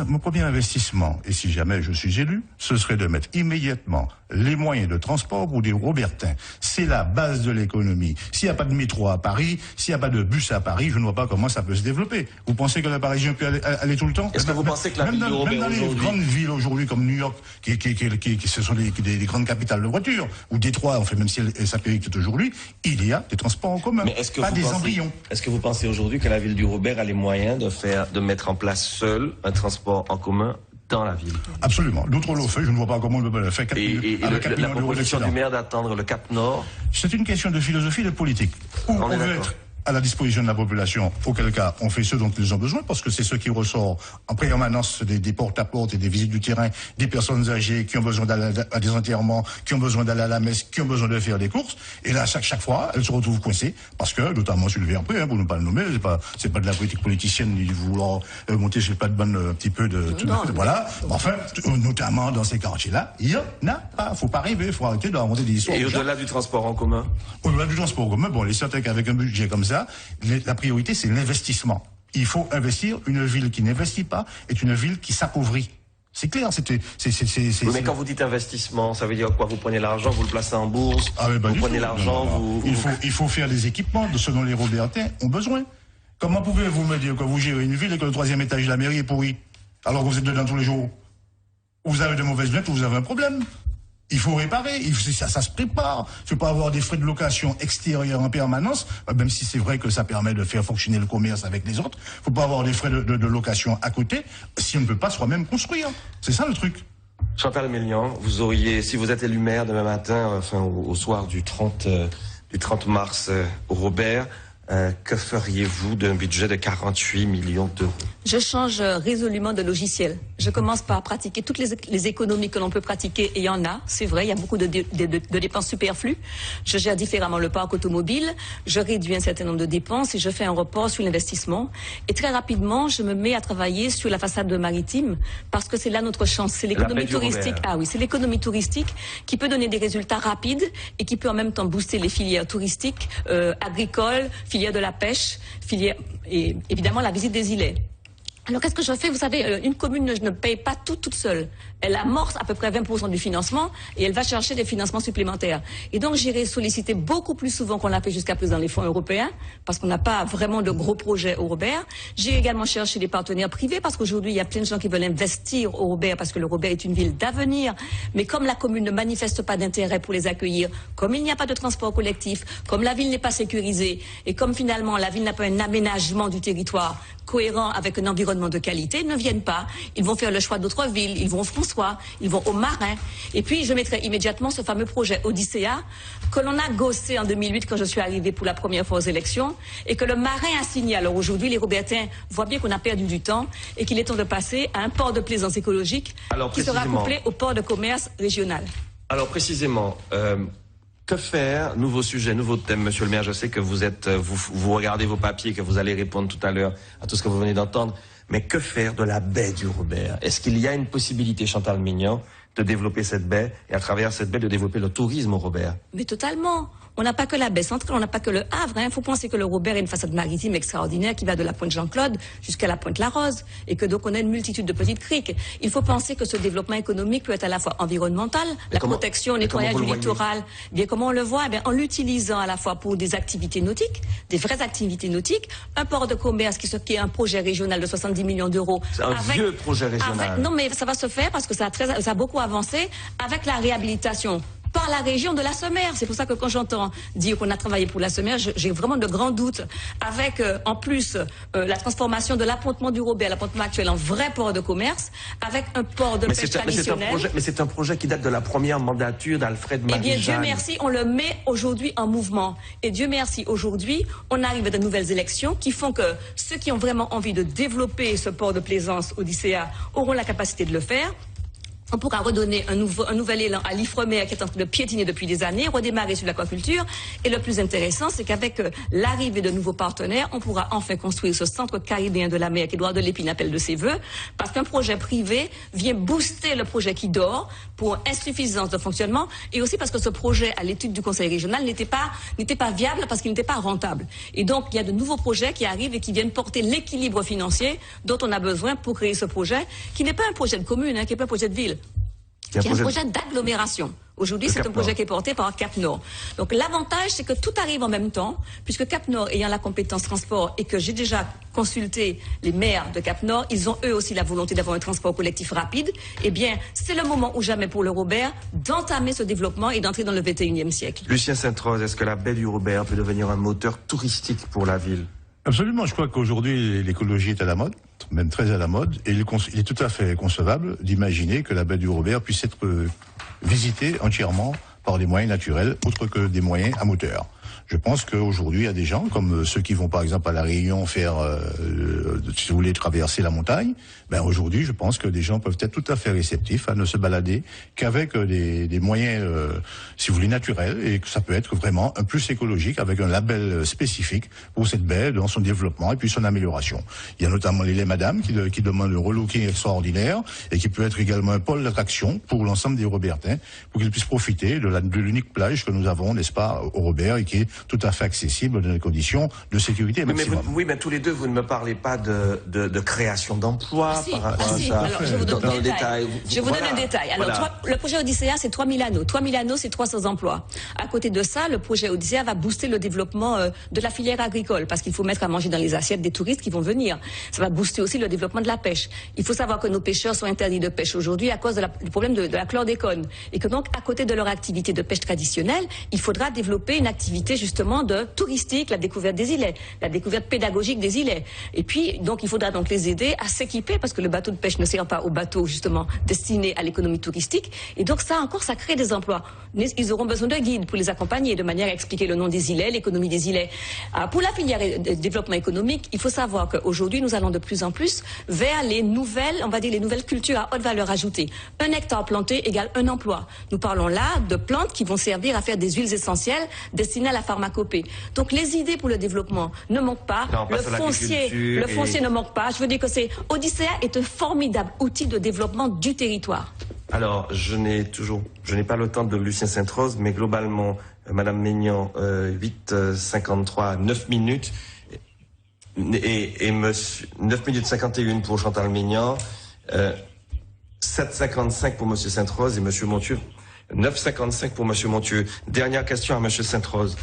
Mon premier investissement, et si jamais je suis élu, ce serait de mettre immédiatement les moyens de transport pour des Robertins. C'est la base de l'économie. S'il n'y a pas de métro à Paris, s'il n'y a pas de bus à Paris, je ne vois pas comment ça peut se développer. Vous pensez que le Parisien peut aller tout le temps? Est-ce que vous pensez que la ville de Robert, même dans les grandes villes aujourd'hui comme New York, qui ce sont des grandes capitales de voitures, ou Détroit, en fait, même si ça périclite aujourd'hui, il y a des transports en commun, mais est-ce que pas des embryons. Est-ce que vous pensez aujourd'hui que la ville du Robert a les moyens de mettre en place seul un transport en commun dans la ville? Absolument. D'autres l'ont fait, je ne vois pas comment on peut le faire. La proposition du maire d'attendre le Cap Nord? C'est une question de philosophie et de politique. On veut être à la disposition de la population, auquel cas on fait ce dont ils ont besoin, parce que c'est ce qui ressort en permanence des porte-à-porte et des visites du terrain, des personnes âgées qui ont besoin d'aller à des enterrements, qui ont besoin d'aller à la messe, qui ont besoin de faire des courses, et là chaque fois elles se retrouvent coincées, parce que, notamment Sylvain Après, pour ne pas le nommer, c'est pas de la politique politicienne ni de vouloir monter sur le plate-bande un petit peu voilà, enfin, notamment dans ces quartiers-là, il y en a pas, faut pas rêver, faut arrêter de raconter des histoires. Et au-delà du transport en commun? Au-delà du transport en commun, bon, il est certain qu'avec un budget comme ça, la priorité, c'est l'investissement. Il faut investir. Une ville qui n'investit pas est une ville qui s'appauvrit. C'est clair, mais quand vous dites investissement, ça veut dire quoi? Vous prenez l'argent, vous le placez en bourse, vous prenez l'argent, Il faut faire des équipements de ce dont les Robertins ont besoin. Comment pouvez-vous me dire que vous gérez une ville et que le 3e étage de la mairie est pourri, alors que vous êtes dedans tous les jours? Vous avez de mauvaises notes ou vous avez un problème? Il faut réparer, ça se prépare. Il ne faut pas avoir des frais de location extérieurs en permanence, même si c'est vrai que ça permet de faire fonctionner le commerce avec les autres. Il ne faut pas avoir des frais de location à côté si on ne peut pas soi-même construire. C'est ça le truc. Chantal Mélian, vous auriez, si vous êtes élu maire demain matin, au soir du 30 mars au Robert, que feriez-vous d'un budget de 48 millions d'euros? Je change résolument de logiciel. Je commence par pratiquer toutes les économies que l'on peut pratiquer, et il y en a, c'est vrai, il y a beaucoup de dépenses superflues. Je gère différemment le parc automobile, je réduis un certain nombre de dépenses et je fais un report sur l'investissement. Et très rapidement, je me mets à travailler sur la façade maritime, parce que c'est là notre chance. C'est l'économie touristique. Ah oui, c'est l'économie touristique qui peut donner des résultats rapides et qui peut en même temps booster les filières touristiques, agricoles, filière de la pêche, filière et évidemment la visite des îlets. Alors qu'est-ce que je fais? Vous savez, une commune ne paye pas tout toute seule. Elle amorce à peu près 20% du financement et elle va chercher des financements supplémentaires. Et donc j'irai solliciter beaucoup plus souvent qu'on l'a fait jusqu'à présent les fonds européens, parce qu'on n'a pas vraiment de gros projets au Robert. J'ai également cherché des partenaires privés, parce qu'aujourd'hui il y a plein de gens qui veulent investir au Robert, parce que le Robert est une ville d'avenir. Mais comme la commune ne manifeste pas d'intérêt pour les accueillir, comme il n'y a pas de transport collectif, comme la ville n'est pas sécurisée, et comme finalement la ville n'a pas un aménagement du territoire cohérent avec un environnement de qualité, ils ne viennent pas. Ils vont faire le choix d'autres villes, ils vont au François, ils vont au Marin. Et puis je mettrai immédiatement ce fameux projet Odyssea que l'on a gossé en 2008 quand je suis arrivée pour la première fois aux élections et que le Marin a signé. Alors aujourd'hui, les Robertins voient bien qu'on a perdu du temps et qu'il est temps de passer à un port de plaisance écologique qui sera couplé au port de commerce régional. Alors précisément, que faire? Nouveau sujet, nouveau thème, monsieur le maire. Je sais que vous regardez vos papiers, que vous allez répondre tout à l'heure à tout ce que vous venez d'entendre. Mais que faire de la baie du Robert? Est-ce qu'il y a une possibilité, Chantal Mélian, de développer cette baie et à travers cette baie de développer le tourisme au Robert? Mais totalement. On n'a pas que la baie centrale, on n'a pas que le Havre. Il faut penser que le Robert est une façade maritime extraordinaire qui va de la pointe Jean-Claude jusqu'à la pointe La Rose et que donc on a une multitude de petites criques. Il faut penser que ce développement économique peut être à la fois environnemental, protection, nettoyage du littoral. Bien, comment on le voit? Eh bien, en l'utilisant à la fois pour des activités nautiques, des vraies activités nautiques, un port de commerce qui est un projet régional de 70 millions d'euros. C'est un vieux projet régional. Non, mais ça va se faire parce que ça a beaucoup avancé avec la réhabilitation par la région de la Semère. C'est pour ça que quand j'entends dire qu'on a travaillé pour la Semère, j'ai vraiment de grands doutes. Avec, en plus, la transformation de l'appontement du Robert, l'appontement actuel en vrai port de commerce, avec un port de pêche traditionnel. Mais c'est un projet qui date de la première mandature d'Alfred Marie-Jeanne. Eh bien, Dieu merci, on le met aujourd'hui en mouvement. Et Dieu merci, aujourd'hui, on arrive à de nouvelles élections qui font que ceux qui ont vraiment envie de développer ce port de plaisance Odyssea auront la capacité de le faire. On pourra redonner un nouvel élan à l'Ifremer qui est en train de piétiner depuis des années, redémarrer sur l'aquaculture. Et le plus intéressant, c'est qu'avec l'arrivée de nouveaux partenaires, on pourra enfin construire ce centre caribéen de la mer qu'Édouard de Lépine appelle de ses voeux, parce qu'un projet privé vient booster le projet qui dort pour insuffisance de fonctionnement, et aussi parce que ce projet, à l'étude du Conseil régional, n'était pas viable parce qu'il n'était pas rentable. Et donc, il y a de nouveaux projets qui arrivent et qui viennent porter l'équilibre financier dont on a besoin pour créer ce projet, qui n'est pas un projet de commune, qui n'est pas un projet de ville. Qui est un projet d'agglomération. Aujourd'hui, c'est un projet qui est porté par Cap Nord. Donc l'avantage, c'est que tout arrive en même temps, puisque Cap Nord ayant la compétence transport et que j'ai déjà consulté les maires de Cap Nord, ils ont eux aussi la volonté d'avoir un transport collectif rapide. Eh bien, c'est le moment ou jamais pour le Robert d'entamer ce développement et d'entrer dans le 21e siècle. Lucien Sainte-Rose, est-ce que la baie du Robert peut devenir un moteur touristique pour la ville? Absolument, je crois qu'aujourd'hui l'écologie est à la mode, même très à la mode, et il est tout à fait concevable d'imaginer que la baie du Robert puisse être visitée entièrement par des moyens naturels, autres que des moyens à moteur. Je pense qu'aujourd'hui, il y a des gens, comme ceux qui vont par exemple à La Réunion faire, si vous voulez, traverser la montagne, ben aujourd'hui, je pense que des gens peuvent être tout à fait réceptifs à ne se balader qu'avec des moyens, si vous voulez, naturels, et que ça peut être vraiment un plus écologique, avec un label spécifique pour cette baie dans son développement et puis son amélioration. Il y a notamment les Madame qui demandent le relooking extraordinaire et qui peut être également un pôle d'attraction pour l'ensemble des Robertains, pour qu'ils puissent profiter de l'unique plage que nous avons, n'est-ce pas, au Robert, et qui est tout à fait accessible dans des conditions de sécurité maximum. Mais tous les deux, vous ne me parlez pas de création d'emplois par rapport à ça. Alors, je vous donne un détail. Donne un détail. Alors, le projet Odyssea, c'est 3000 anneaux. 3000 anneaux, c'est 300 emplois. À côté de ça, le projet Odyssea va booster le développlement de la filière agricole, parce qu'il faut mettre à manger dans les assiettes des touristes qui vont venir. Ça va booster aussi le développement de la pêche. Il faut savoir que nos pêcheurs sont interdits de pêche aujourd'hui à cause du problème de la chlordécone. Et que donc, à côté de leur activité de pêche traditionnelle, il faudra développer une activité justement de touristique, la découverte des îlets, la découverte pédagogique des îlets. Et puis, donc, il faudra donc les aider à s'équiper, parce que le bateau de pêche ne sert pas aux bateaux, justement, destinés à l'économie touristique. Et donc, ça encore, ça crée des emplois. Ils auront besoin de guides pour les accompagner, de manière à expliquer le nom des îlets, l'économie des îlets. Pour la filière de développement économique, il faut savoir qu'aujourd'hui, nous allons de plus en plus vers les nouvelles, on va dire les nouvelles cultures à haute valeur ajoutée. 1 hectare planté égale 1 emploi. Nous parlons là de plantes qui vont servir à faire des huiles essentielles destinées à la pharmacopée. Donc les idées pour le développement ne manquent pas. Le foncier ne manque pas. Je veux dire que Odyssea est un formidable outil de développement du territoire. Alors, je n'ai pas le temps de Lucien Sainte-Rose, mais globalement, Madame Maignan, 8,53, 9 minutes, et monsieur, 9 minutes 51 pour Chantal Maignan, 7,55 pour Monsieur Sainte-Rose et Monsieur Montieu. 9,55 pour Monsieur Montieu. Dernière question à Monsieur Sainte-Rose.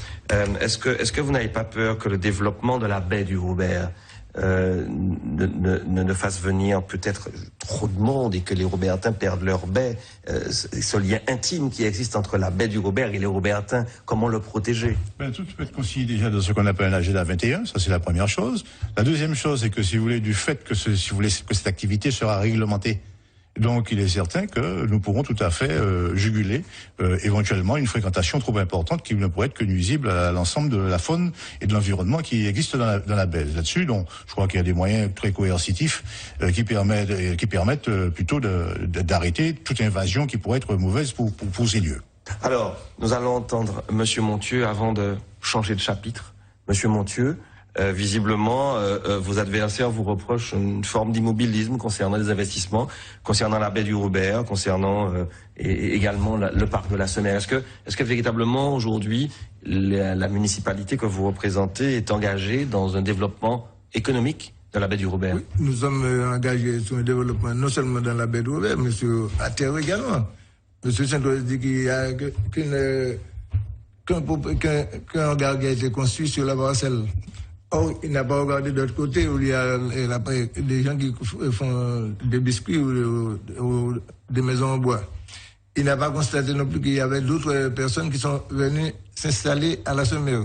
Est-ce que vous n'avez pas peur que le développement de la baie du Robert ne fasse venir peut-être trop de monde et que les Robertains perdent leur baie, ce lien intime qui existe entre la baie du Robert et les Robertains, comment le protéger? Tout peut être consigné déjà dans ce qu'on appelle un agenda 21, ça c'est la première chose. La deuxième chose, c'est que si vous voulez, du fait que que cette activité sera réglementée, donc il est certain que nous pourrons tout à fait juguler éventuellement une fréquentation trop importante qui ne pourrait être que nuisible à l'ensemble de la faune et de l'environnement qui existe dans la baie. Là-dessus, donc, je crois qu'il y a des moyens très coercitifs qui permettent plutôt d'arrêter toute invasion qui pourrait être mauvaise pour ces lieux. Alors, nous allons entendre Monsieur Montieu avant de changer de chapitre. Monsieur Montieu, visiblement, vos adversaires vous reprochent une forme d'immobilisme concernant les investissements, concernant la baie du Robert, concernant également le parc de la Semer. Est-ce que véritablement aujourd'hui la municipalité que vous représentez est engagée dans un développement économique de la baie du Robert? Oui, nous sommes engagés sur un développement non seulement dans la baie du Robert, mais à terre également. Monsieur Sainte-Rose dit qu'il y a qu'un hangar qui a été construit sur la parcelle. Or, il n'a pas regardé de l'autre côté où il y a des gens qui font des biscuits ou des maisons en bois. Il n'a pas constaté non plus qu'il y avait d'autres personnes qui sont venues s'installer à la Semer.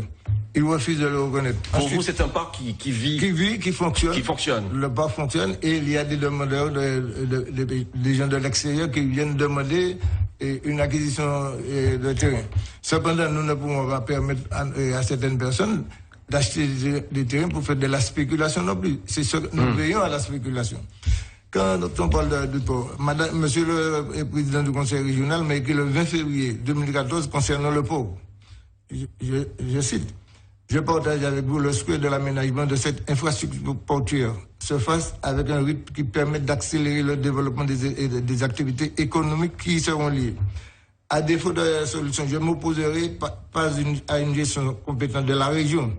Il refuse de le reconnaître. Pour vous, c'est un parc qui vit, qui fonctionne. Le parc fonctionne et il y a des demandeurs, des gens de l'extérieur qui viennent demander une acquisition de terrain. Cependant, nous ne pouvons pas permettre à certaines personnes d'acheter des terrains pour faire de la spéculation non plus. C'est ce que nous veillons à la spéculation. quand on parle de port, monsieur le président du conseil régional m'a écrit le 20 février 2014 concernant le port. Je cite, je partage avec vous le souhait de l'aménagement de cette infrastructure portuaire se fasse avec un rythme qui permette d'accélérer le développement des activités économiques qui y seront liées. À défaut de solution, je m'opposerai pas à une gestion compétente de la région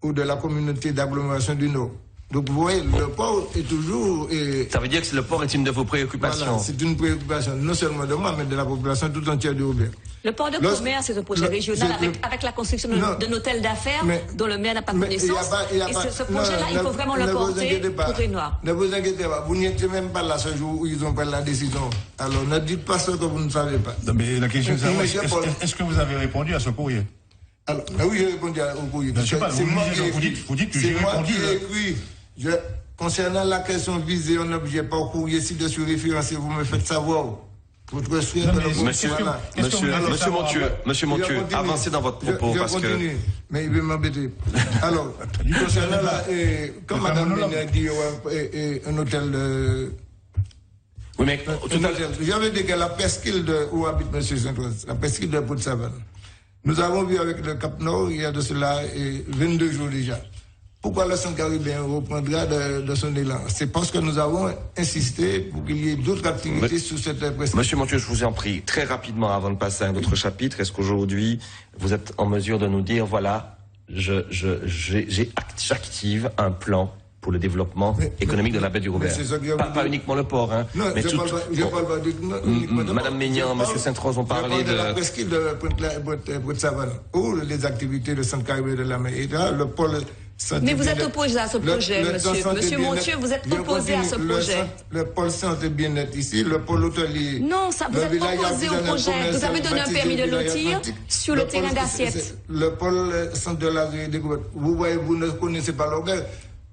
ou de la communauté d'agglomération du Nord. Donc vous voyez, le port est toujours... Ça veut dire que le port est une de vos préoccupations. Voilà, c'est une préoccupation non seulement de moi, mais de la population tout entière du Robert. Le port de commerce est un projet régional avec la construction d'un hôtel d'affaires dont le maire n'a pas connaissance. Et ce projet-là, il faut vraiment le porter pour Renoir. Ne vous inquiétez pas, vous n'y étiez même pas là ce jour où ils ont pris la décision. Alors ne dites pas ce que vous ne savez pas. Non, mais la question c'est, est-ce que vous avez répondu à ce courrier? Alors, oui, j'ai répondu au courrier. Je sais pas, vous dites que j'ai répondu. Concernant la question visée en objet par courrier ci-dessus référencé, vous me faites savoir. Votre souhait de Monsieur Montieu, avancez dans votre propos je parce continue, que... mais il veut m'embêter. Alors, concernant comme Madame Ménia dit, un hôtel de... Oui, mais j'avais dit que la presqu'île où habite M. Saint-Rose, la presqu'île de Port-de-Savane, nous avons vu avec le Cap Nord, il y a de cela 22 jours déjà. Pourquoi le centre caribéen reprendra de son élan? C'est parce que nous avons insisté pour qu'il y ait d'autres activités sur cette presqu'île. Monsieur Montieu, je vous en prie, très rapidement avant de passer à un autre chapitre, est-ce qu'aujourd'hui vous êtes en mesure de nous dire, voilà, j'active un plan pour le développement économique de la baie du Robert. Pas uniquement le port, hein. Non, mais je parle pas uniquement de Madame Ménian, Monsieur Saint-Rose ont parlé de la presqu'île de Port-de-Savane, où les activités de centre caribéen de la mer, et là, le pôle... Mais vous êtes opposé à ce projet, monsieur Montieu, vous êtes opposé à ce projet. Le pôle santé bien-être ici, le pôle hôtelier. Non, ça, vous êtes opposé au projet. Vous avez donné un permis de lotir sur le terrain d'assiette. Le pôle centre de la découverte. Vous voyez, vous ne connaissez pas l'organe.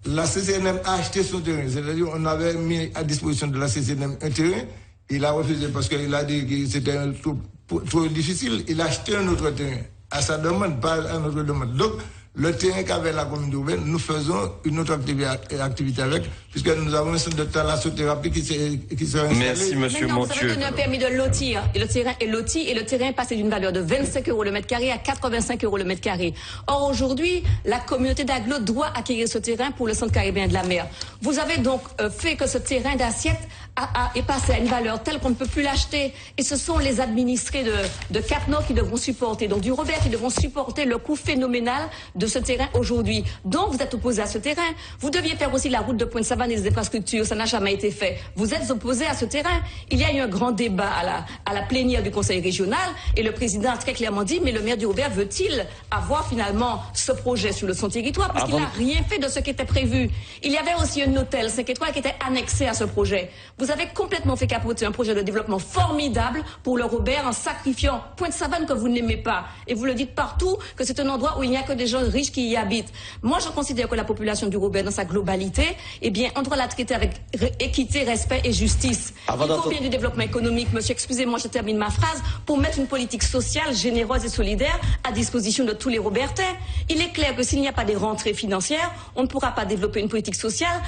La CCNM a acheté son terrain. C'est-à-dire, on avait mis à disposition de la CCNM un terrain. Il a refusé parce qu'il a dit que c'était trop difficile. Il a acheté un autre terrain. À sa demande, pas à notre demande. Donc, le terrain qu'avait la commune d'Aubaine, nous faisons une autre activité avec, puisque nous avons un centre de thalassothérapie qui s'est installé. Merci, monsieur Montieu. Vous avez donné un permis de lotir, et le terrain est loti, et le terrain est passé d'une valeur de 25 € le mètre carré à 85 € le mètre carré. Or, aujourd'hui, la communauté d'Aglo doit acquérir ce terrain pour le centre caribéen de la mer. Vous avez donc fait que ce terrain d'assiette est passé à une valeur telle qu'on ne peut plus l'acheter, et ce sont les administrés de Cap-Nord qui devront supporter, donc du Robert, qui devront supporter le coût phénoménal de ce terrain aujourd'hui. Donc, vous êtes opposé à ce terrain. Vous deviez faire aussi la route de Pointe-Savane et les infrastructures. Ça n'a jamais été fait. Vous êtes opposé à ce terrain. Il y a eu un grand débat à la plénière du conseil régional et le président a très clairement dit, mais le maire du Robert veut-il avoir finalement ce projet sur son territoire? Parce qu'il n'a rien fait de ce qui était prévu. Il y avait aussi un hôtel 5 étoiles qui était annexé à ce projet. Vous avez complètement fait capoter un projet de développement formidable pour le Robert en sacrifiant Pointe-Savane que vous n'aimez pas. Et vous le dites partout que c'est un endroit où il n'y a que des gens riches qui y habitent. Moi, je considère que la population du Robert, dans sa globalité, eh bien, on doit la traiter avec équité, respect et justice. Il faut bien du développement économique, monsieur, excusez-moi, je termine ma phrase, pour mettre une politique sociale, généreuse et solidaire à disposition de tous les Robertais. Il est clair que s'il n'y a pas des rentrées financières, on ne pourra pas développer une politique sociale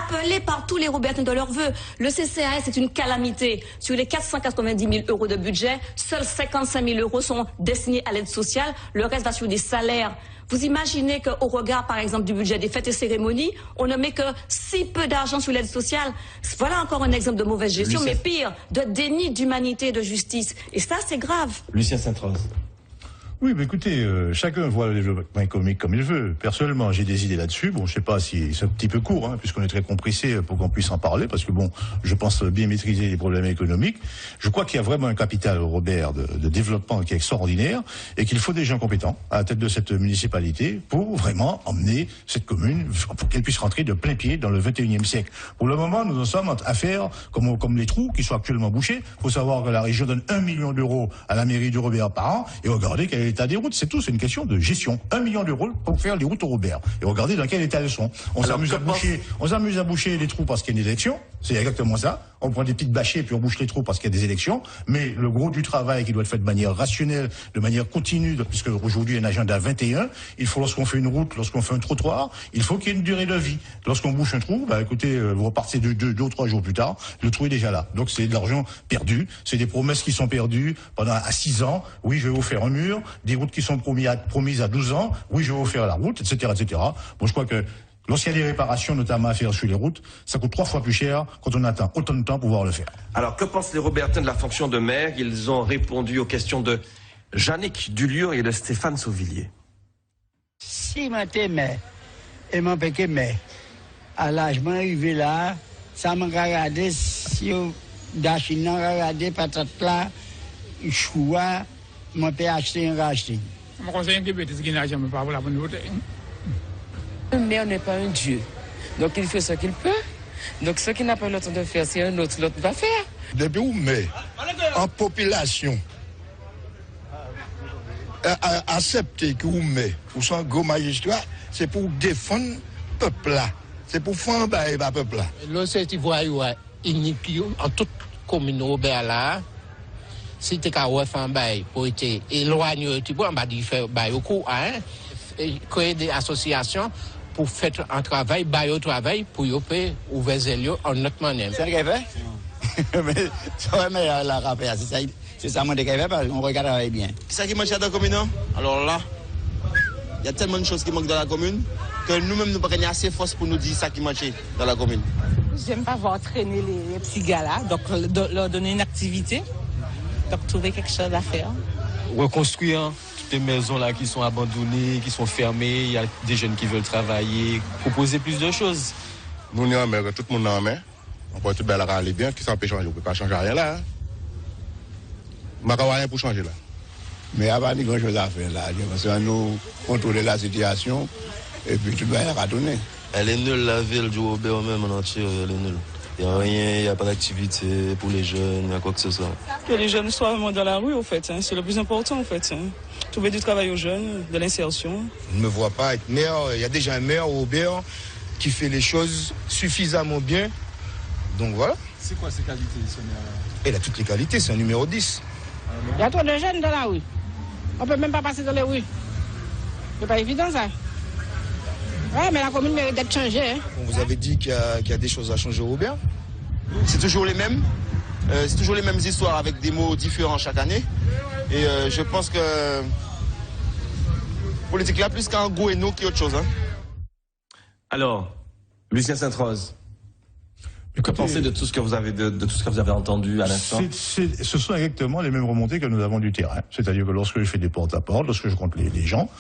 appelée par tous les Robertais de leur vœu. Le CCAS est une calamité. Sur les 490 000 € de budget, seuls 55 000 € sont destinés à l'aide sociale. Le reste va sur des salaires. Vous imaginez qu'au regard, par exemple, du budget des fêtes et cérémonies, on ne met que si peu d'argent sur l'aide sociale. Voilà encore un exemple de mauvaise gestion, mais pire, de déni d'humanité et de justice. Et ça, c'est grave. Lucien Saint-Rose. Oui, mais écoutez, chacun voit le développement économique comme il veut. Personnellement, j'ai des idées là-dessus. Bon, je sais pas si c'est un petit peu court, puisqu'on est très compressé pour qu'on puisse en parler, parce que bon, je pense bien maîtriser les problèmes économiques. Je crois qu'il y a vraiment un capital, Robert, de développement qui est extraordinaire, et qu'il faut des gens compétents à la tête de cette municipalité pour vraiment emmener cette commune, pour qu'elle puisse rentrer de plein pied dans le 21e siècle. Pour le moment, nous en sommes à faire comme les trous qui sont actuellement bouchés. Il faut savoir que la région donne 1 million d'euros à la mairie du Robert par an, et regardez quelle est l'état des routes, c'est tout, c'est une question de gestion. 1 million d'euros pour faire les routes au Robert. Et regardez dans quel état elles sont. On s'amuse à boucher les trous parce qu'il y a une élection, c'est exactement ça. On prend des petites bâchées puis on bouche les trous parce qu'il y a des élections. Mais le gros du travail qui doit être fait de manière rationnelle, de manière continue, puisque aujourd'hui il y a un agenda 21, il faut lorsqu'on fait une route, lorsqu'on fait un trottoir, il faut qu'il y ait une durée de vie. Lorsqu'on bouche un trou, bah écoutez, vous repartez 2 ou 3 jours plus tard, le trou est déjà là. Donc c'est de l'argent perdu, c'est des promesses qui sont perdues pendant à 6 ans. Oui, je vais vous faire un mur, des routes qui sont promises à 12 ans. Oui, je vais vous faire la route, etc., etc. Bon, je crois que lorsqu'il y a des réparations, notamment à faire sur les routes, ça coûte 3 fois plus cher quand on attend autant de temps pour pouvoir le faire. Alors, que pensent les Robertains de la fonction de maire? Ils ont répondu aux questions de Jannick Dulieu et de Stéphane Sauvillier. Si je suis maire, et je suis maire, à l'âge arrivé là, ça m'a regardé, si je suis regardé patate là, choua, je peux acheter et racheter. Je conseille que bêtise qui n'a jamais pas pour la bonne voter. Le maire n'est pas un dieu. Donc il fait ce qu'il peut. Donc ce qu'il n'a pas le temps de faire, c'est un autre, l'autre va faire. Depuis où met en population accepter que vous met pour son gros magistrat, c'est pour défendre le peuple là. C'est pour faire un bail le peuple là. Là, c'est iniquité en toute commune Robert là. Si tu as fait un bail pour être éloigné, tu peux faire bail au cours, créer des associations pour faire un travail, bail au travail, pour ouvrir les en notre manière. C'est ce qu'il fait. Mais ça va la rappeler, c'est ça, on regarde bien. C'est ça qui manque dans la commune. Alors là, il y a tellement de choses qui manquent dans la commune que nous-mêmes, nous n'avons pas assez de force pour nous dire ça qui manque dans la commune. J'aime pas voir traîner les petits gars là, donc leur donner une activité, donc trouver quelque chose à faire. Reconstruire toutes les maisons là qui sont abandonnées, qui sont fermées, il y a des jeunes qui veulent travailler, proposer plus de choses. Nous, tout le monde est en main. On peut tout bien aller bien, qui s'empêche de changer. On ne peut pas changer rien là. On ne peut pas rien pour changer là. Mais il n'y a pas de grand chose à faire là. Parce que nous contrôler la situation et puis tout va être donné. Elle est nulle la ville du Robert même en entier, elle est nulle. Il n'y a rien, il n'y a pas d'activité pour les jeunes, il n'y a quoi que ce soit. Que les jeunes soient vraiment dans la rue, au fait, c'est le plus important, en fait. Trouver du travail aux jeunes, de l'insertion. Je ne me vois pas être maire. Il y a déjà un maire au Robert qui fait les choses suffisamment bien. Donc voilà. C'est quoi ses qualités, ce maire-là? Il a toutes les qualités, c'est un numéro 10. Il y a trop de jeunes dans la rue. On ne peut même pas passer dans les rues. C'est pas évident, ça. Oui, mais la commune mérite d'être changée. On vous avait dit qu'il y a des choses à changer au Robert. C'est toujours les mêmes. C'est toujours les mêmes histoires avec des mots différents chaque année. Et je pense que politique là, plus qu'un goût et nous qui autre chose. Alors, Lucien Sainte-Rose, que pensez de tout ce que vous avez entendu à l'instant? Ce sont exactement les mêmes remontées que nous avons du terrain. C'est-à-dire que lorsque je fais des porte-à-porte, lorsque je compte les gens,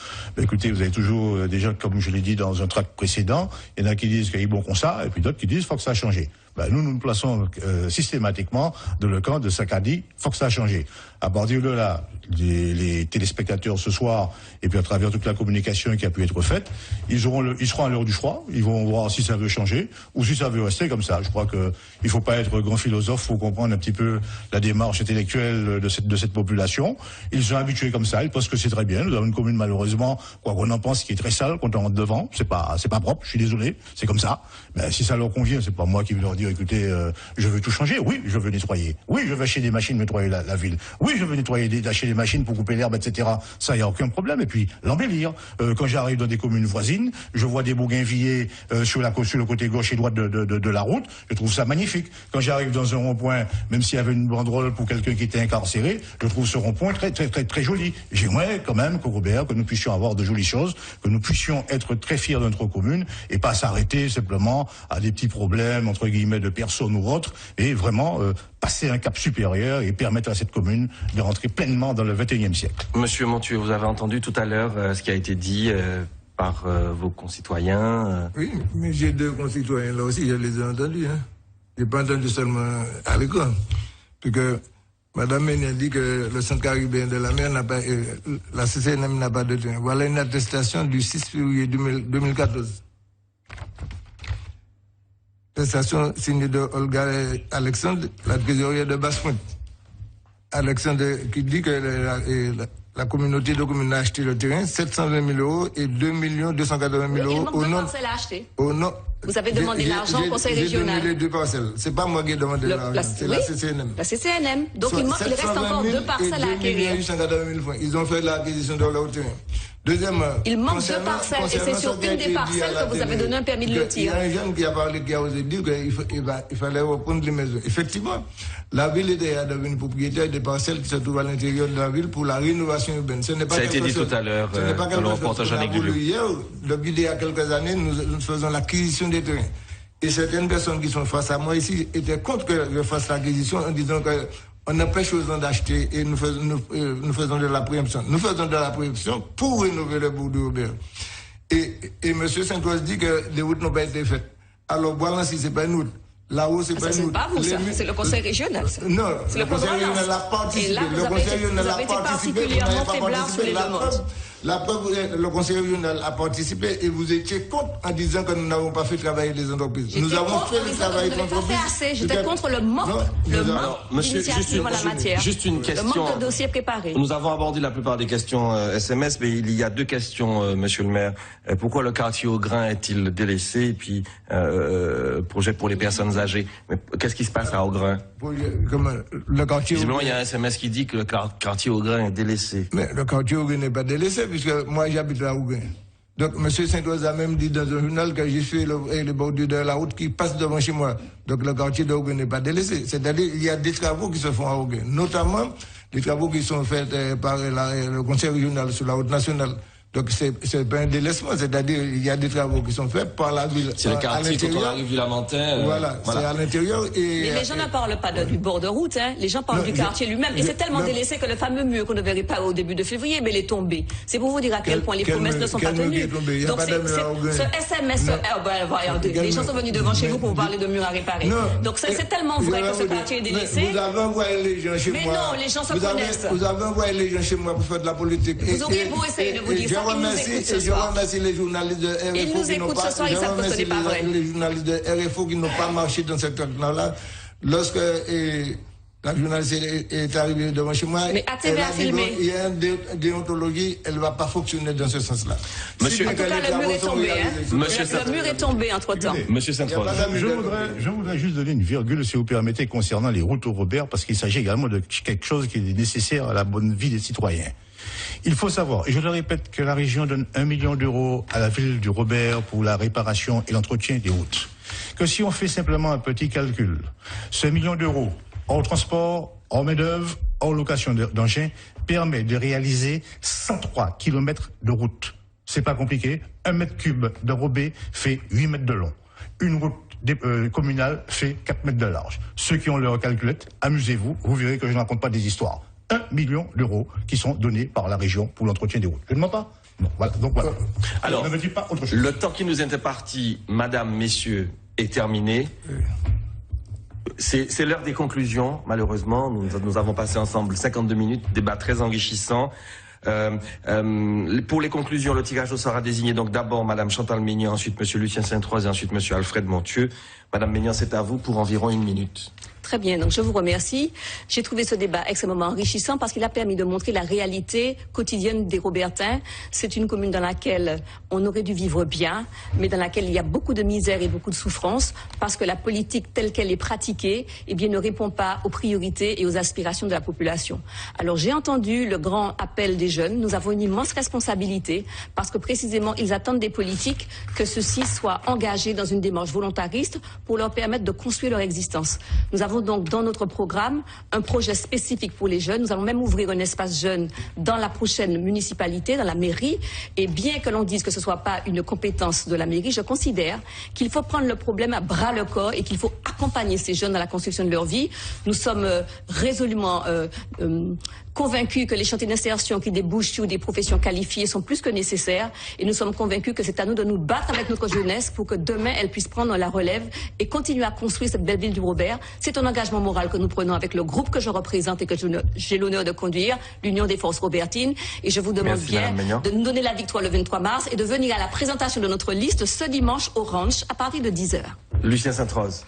écoutez, vous avez toujours des gens, comme je l'ai dit dans un tract précédent, il y en a qui disent qu'il est bon comme ça, et puis d'autres qui disent qu'il faut que ça a changé. Nous nous plaçons systématiquement dans le camp de ce qu'a dit, faut que ça a changé. À partir de là, les téléspectateurs ce soir, et puis à travers toute la communication qui a pu être faite, ils seront à l'heure du choix, ils vont voir si ça veut changer, ou si ça veut rester comme ça. Je crois qu'il faut pas être grand philosophe, faut comprendre un petit peu la démarche intellectuelle de cette population. Ils sont habitués comme ça, ils pensent que c'est très bien. Nous avons une commune, malheureusement, quoi qu'on en pense, qui est très sale quand on rentre devant. C'est pas propre, je suis désolé, c'est comme ça. Mais si ça leur convient, c'est pas moi qui vais leur dire, écoutez, je veux tout changer. Oui, je veux nettoyer. Oui, je veux acheter des machines, nettoyer la ville. Oui, je veux nettoyer, acheter des machines pour couper l'herbe, etc. Ça, il n'y a aucun problème. Et puis, l'embellir. Quand j'arrive dans des communes voisines, je vois des bougainvilliers sur le côté gauche et droite de la route. Je trouve ça magnifique. Quand j'arrive dans un rond-point, même s'il y avait une banderole pour quelqu'un qui était incarcéré, je trouve ce rond-point très, très, très, très joli. J'aimerais quand même qu'au Robert, que nous puissions avoir de jolies choses, que nous puissions être très fiers de notre commune et pas s'arrêter simplement à des petits problèmes, entre guillemets, de personnes ou autres, et vraiment passer un cap supérieur et permettre à cette commune de rentrer pleinement dans le 21e siècle. Monsieur Montieu, vous avez entendu tout à l'heure ce qui a été dit par vos concitoyens. Oui, mais j'ai 2 concitoyens là aussi, je les ai entendus. Je n'ai pas entendu seulement à l'école. Parce que Madame Méniel dit que le Centre caribéen de la mer n'a pas, la CCNM n'a pas de train. Voilà une attestation du 6 février 2014. Attestation signée de Olga Alexandre, la trésorière de Basse-Pointe. Alexandre qui dit que la communauté de communes a acheté le terrain, 720 000 euros et 2 280 000 euros au nom. Parcelles à acheter. Au nom. Vous avez demandé l'argent au conseil régional. J'ai donné les 2 parcelles. C'est pas moi qui ai demandé l'argent, c'est la CCNM. La CCNM. Donc il reste encore 2 parcelles à acquérir. 880 000 francs. Ils ont fait l'acquisition de leur terrain. Deuxièmement, il manque 2 parcelles et c'est sur une des parcelles que vous avez donné un permis de lotir. Il y a un jeune qui a parlé, qui a osé dire qu'il fallait reprendre les maisons. Effectivement, la ville est devenue propriétaire des parcelles qui se trouvent à l'intérieur de la ville pour la rénovation urbaine. Ce n'est pas ça a été dit tout à l'heure dans le reportage avec hier, depuis il y a quelques années, nous faisons l'acquisition des terrains. Et certaines personnes qui sont face à moi ici étaient contre que je fasse l'acquisition en disant que on empêche aux gens d'acheter et nous faisons de la préemption. Nous faisons de la préemption pour rénover le bourg de Robert. Et M. Saint-Rose dit que les routes n'ont pas été faites. Alors, voilà, si c'est pas une route. Là-haut, c'est pas une route. C'est pas vous, ça. C'est le conseil régional, ça. Non, le conseil régional a participé. Et là, vous avez été particulièrement faiblard sur les demandes. La preuve, le conseil régional a participé et vous étiez contre en disant que nous n'avons pas fait travailler les entreprises. Nous avons fait le travail des entreprises. J'étais contre le manque d'initiative en la matière. Juste une question. Le manque de dossiers préparés. Nous avons abordé la plupart des questions SMS, mais il y a 2 questions, Monsieur le maire. Pourquoi le quartier au grain est-il délaissé? Et puis, projet pour les personnes âgées. Mais qu'est-ce qui se passe à Augrain? Le quartier. Visiblement, il y a un SMS qui dit que le quartier Augrain est délaissé. Mais le quartier Augrain n'est pas délaissé, puisque moi j'habite à Augrain. Donc M. Saint-Rose a même dit dans un journal que j'ai fait les bordures de la route qui passe devant chez moi. Donc le quartier d'Augrain n'est pas délaissé. C'est-à-dire qu'il y a des travaux qui se font à Augrain, notamment des travaux qui sont faits par le conseil régional sur la route nationale. Donc c'est pas un délaissement, c'est-à-dire il y a des travaux qui sont faits par la ville. C'est le quartier quand on arrive du Lamentin. Voilà, c'est à l'intérieur. Mais les gens ne parlent pas du bord de route, hein. Les gens parlent du quartier lui-même. Et c'est tellement délaissé que le fameux mur qu'on ne verrait pas au début de février, mais il est tombé. C'est pour vous dire à quel point les promesses ne sont pas tenues. Donc ce SMS, les gens sont venus devant chez vous pour vous parler de murs à réparer. Donc c'est tellement vrai que ce quartier est délaissé. Vous avez envoyé les gens chez moi. Mais non, les gens se connaissent. Vous avez envoyé les gens chez moi pour faire de la politique. Vous auriez beau essayer de vous dire ça. Je remercie les journalistes de RFO. Ils nous écoutent ce soir, ils savent que ce n'est pas vrai. Les journalistes de RFO qui n'ont pas marché dans cette là. Lorsque la journaliste est arrivée devant chez moi, mais ATV a filmé. Il y a une déontologie, elle ne va pas fonctionner dans ce sens-là. Monsieur, en tout cas, le mur est tombé. Le mur est tombé entre-temps. Monsieur Saint-Rose. Je voudrais juste donner une virgule, si vous permettez, concernant les routes au Robert, parce qu'il s'agit également de quelque chose qui est nécessaire à la bonne vie des citoyens. Il faut savoir, et je le répète, que la région donne 1 million d'euros à la ville du Robert pour la réparation et l'entretien des routes. Que si on fait simplement un petit calcul, ce 1 million d'euros, hors transport, hors main-d'œuvre, hors location d'engins, permet de réaliser 103 km de route. C'est pas compliqué. 1 mètre cube d'enrobé fait 8 mètres de long. Une route communale fait 4 mètres de large. Ceux qui ont leur calculette, amusez-vous, vous verrez que je ne raconte pas des histoires. 1 million d'euros qui sont donnés par la région pour l'entretien des routes. Je ne mens pas? Non, voilà. Donc voilà. Alors, ne me dis pas autre chose. Le temps qui nous était imparti, madame, messieurs, est terminé. C'est l'heure des conclusions, malheureusement. Nous avons passé ensemble 52 minutes, débat très enrichissant. Pour les conclusions, le tirage au sort a désigné donc d'abord madame Chantal Maignan, ensuite monsieur Lucien Saint-Rose et ensuite monsieur Alfred Montieu. Madame Maignan, c'est à vous pour environ 1 minute. Très bien, donc je vous remercie. J'ai trouvé ce débat extrêmement enrichissant parce qu'il a permis de montrer la réalité quotidienne des Robertins. C'est une commune dans laquelle on aurait dû vivre bien, mais dans laquelle il y a beaucoup de misère et beaucoup de souffrance parce que la politique telle qu'elle est pratiquée, eh bien, ne répond pas aux priorités et aux aspirations de la population. Alors j'ai entendu le grand appel des jeunes. Nous avons une immense responsabilité parce que précisément ils attendent des politiques que ceux-ci soient engagés dans une démarche volontariste pour leur permettre de construire leur existence. Nous avons donc dans notre programme un projet spécifique pour les jeunes. Nous allons même ouvrir un espace jeune dans la prochaine municipalité, dans la mairie. Et bien que l'on dise que ce ne soit pas une compétence de la mairie, je considère qu'il faut prendre le problème à bras le corps et qu'il faut accompagner ces jeunes dans la construction de leur vie. Nous sommes résolument convaincus que les chantiers d'insertion qui débouchent sur des professions qualifiées sont plus que nécessaires et nous sommes convaincus que c'est à nous de nous battre avec notre jeunesse pour que demain elle puisse prendre la relève et continuer à construire cette belle ville du Robert. C'est un engagement moral que nous prenons avec le groupe que je représente et que j'ai l'honneur de conduire, l'Union des forces robertines, et je vous demande bien de nous donner la victoire le 23 mars et de venir à la présentation de notre liste ce dimanche au Ranch à partir de 10h. Lucien Saint-Rose.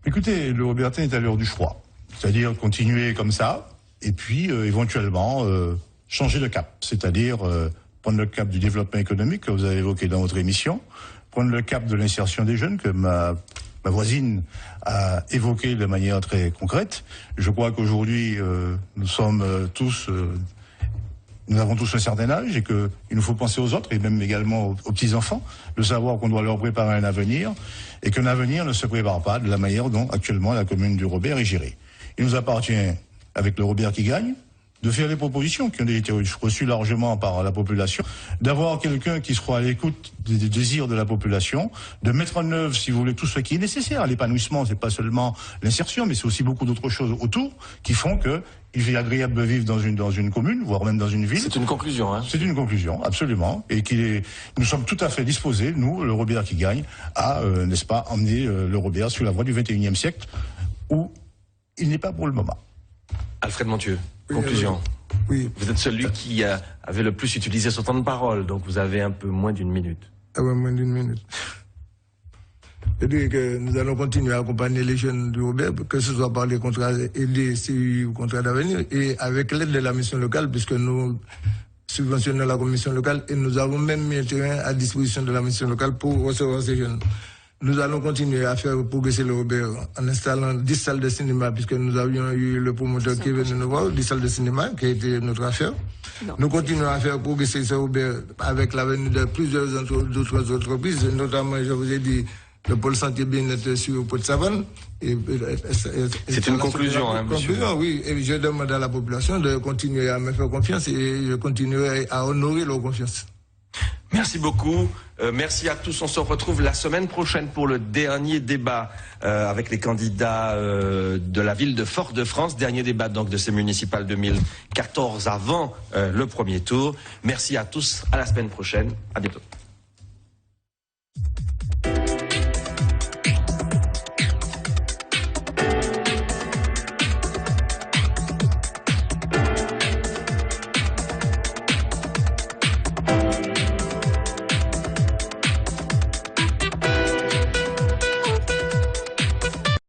Écoutez, le Robertin est à l'heure du choix. C'est-à-dire continuer comme ça, et puis éventuellement changer de cap, c'est-à-dire prendre le cap du développement économique que vous avez évoqué dans votre émission, prendre le cap de l'insertion des jeunes que ma voisine a évoqué de manière très concrète. Je crois qu'aujourd'hui, nous sommes tous... nous avons tous un certain âge et qu'il nous faut penser aux autres et même également aux petits-enfants, de savoir qu'on doit leur préparer un avenir et qu'un avenir ne se prépare pas de la manière dont actuellement la commune du Robert est gérée. Il nous appartient, avec le Robert qui gagne, de faire des propositions qui ont été reçues largement par la population, d'avoir quelqu'un qui sera à l'écoute des désirs de la population, de mettre en œuvre, si vous voulez, tout ce qui est nécessaire. L'épanouissement, c'est pas seulement l'insertion, mais c'est aussi beaucoup d'autres choses autour qui font que il est agréable de vivre dans une commune, voire même dans une ville. C'est une conclusion, hein? C'est une conclusion, absolument. Et nous sommes tout à fait disposés, nous, le Robert qui gagne, à, n'est-ce pas, emmener le Robert sur la voie du 21e siècle, où il n'est pas pour le moment. Alfred Montieu, conclusion. Oui. Vous êtes celui qui avait le plus utilisé son temps de parole, donc vous avez un peu moins d'une minute. Ah ouais, moins d'une minute. C'est-à-dire que nous allons continuer à accompagner les jeunes du Robert, que ce soit par les contrats aidés, CUI ou contrats d'avenir, et avec l'aide de la mission locale, puisque nous subventionnons la commission locale, et nous avons même mis un terrain à disposition de la mission locale pour recevoir ces jeunes. Nous allons continuer à faire progresser le Robert en installant 10 salles de cinéma, puisque nous avions eu le promoteur qui est venu nous voir, 10 salles de cinéma, qui a été notre affaire. Non. Nous continuons à faire progresser ce Robert avec la venue de plusieurs autres entreprises, notamment, je vous ai dit, le pôle santé bien-être sur Port de Savane. C'est une conclusion, hein, monsieur. Oui, et je demande à la population de continuer à me faire confiance et je continuerai à honorer leur confiance. Merci beaucoup. Merci à tous. On se retrouve la semaine prochaine pour le dernier débat avec les candidats de la ville de Fort-de-France. Dernier débat donc de ces municipales 2014 avant le premier tour. Merci à tous. À la semaine prochaine. À bientôt.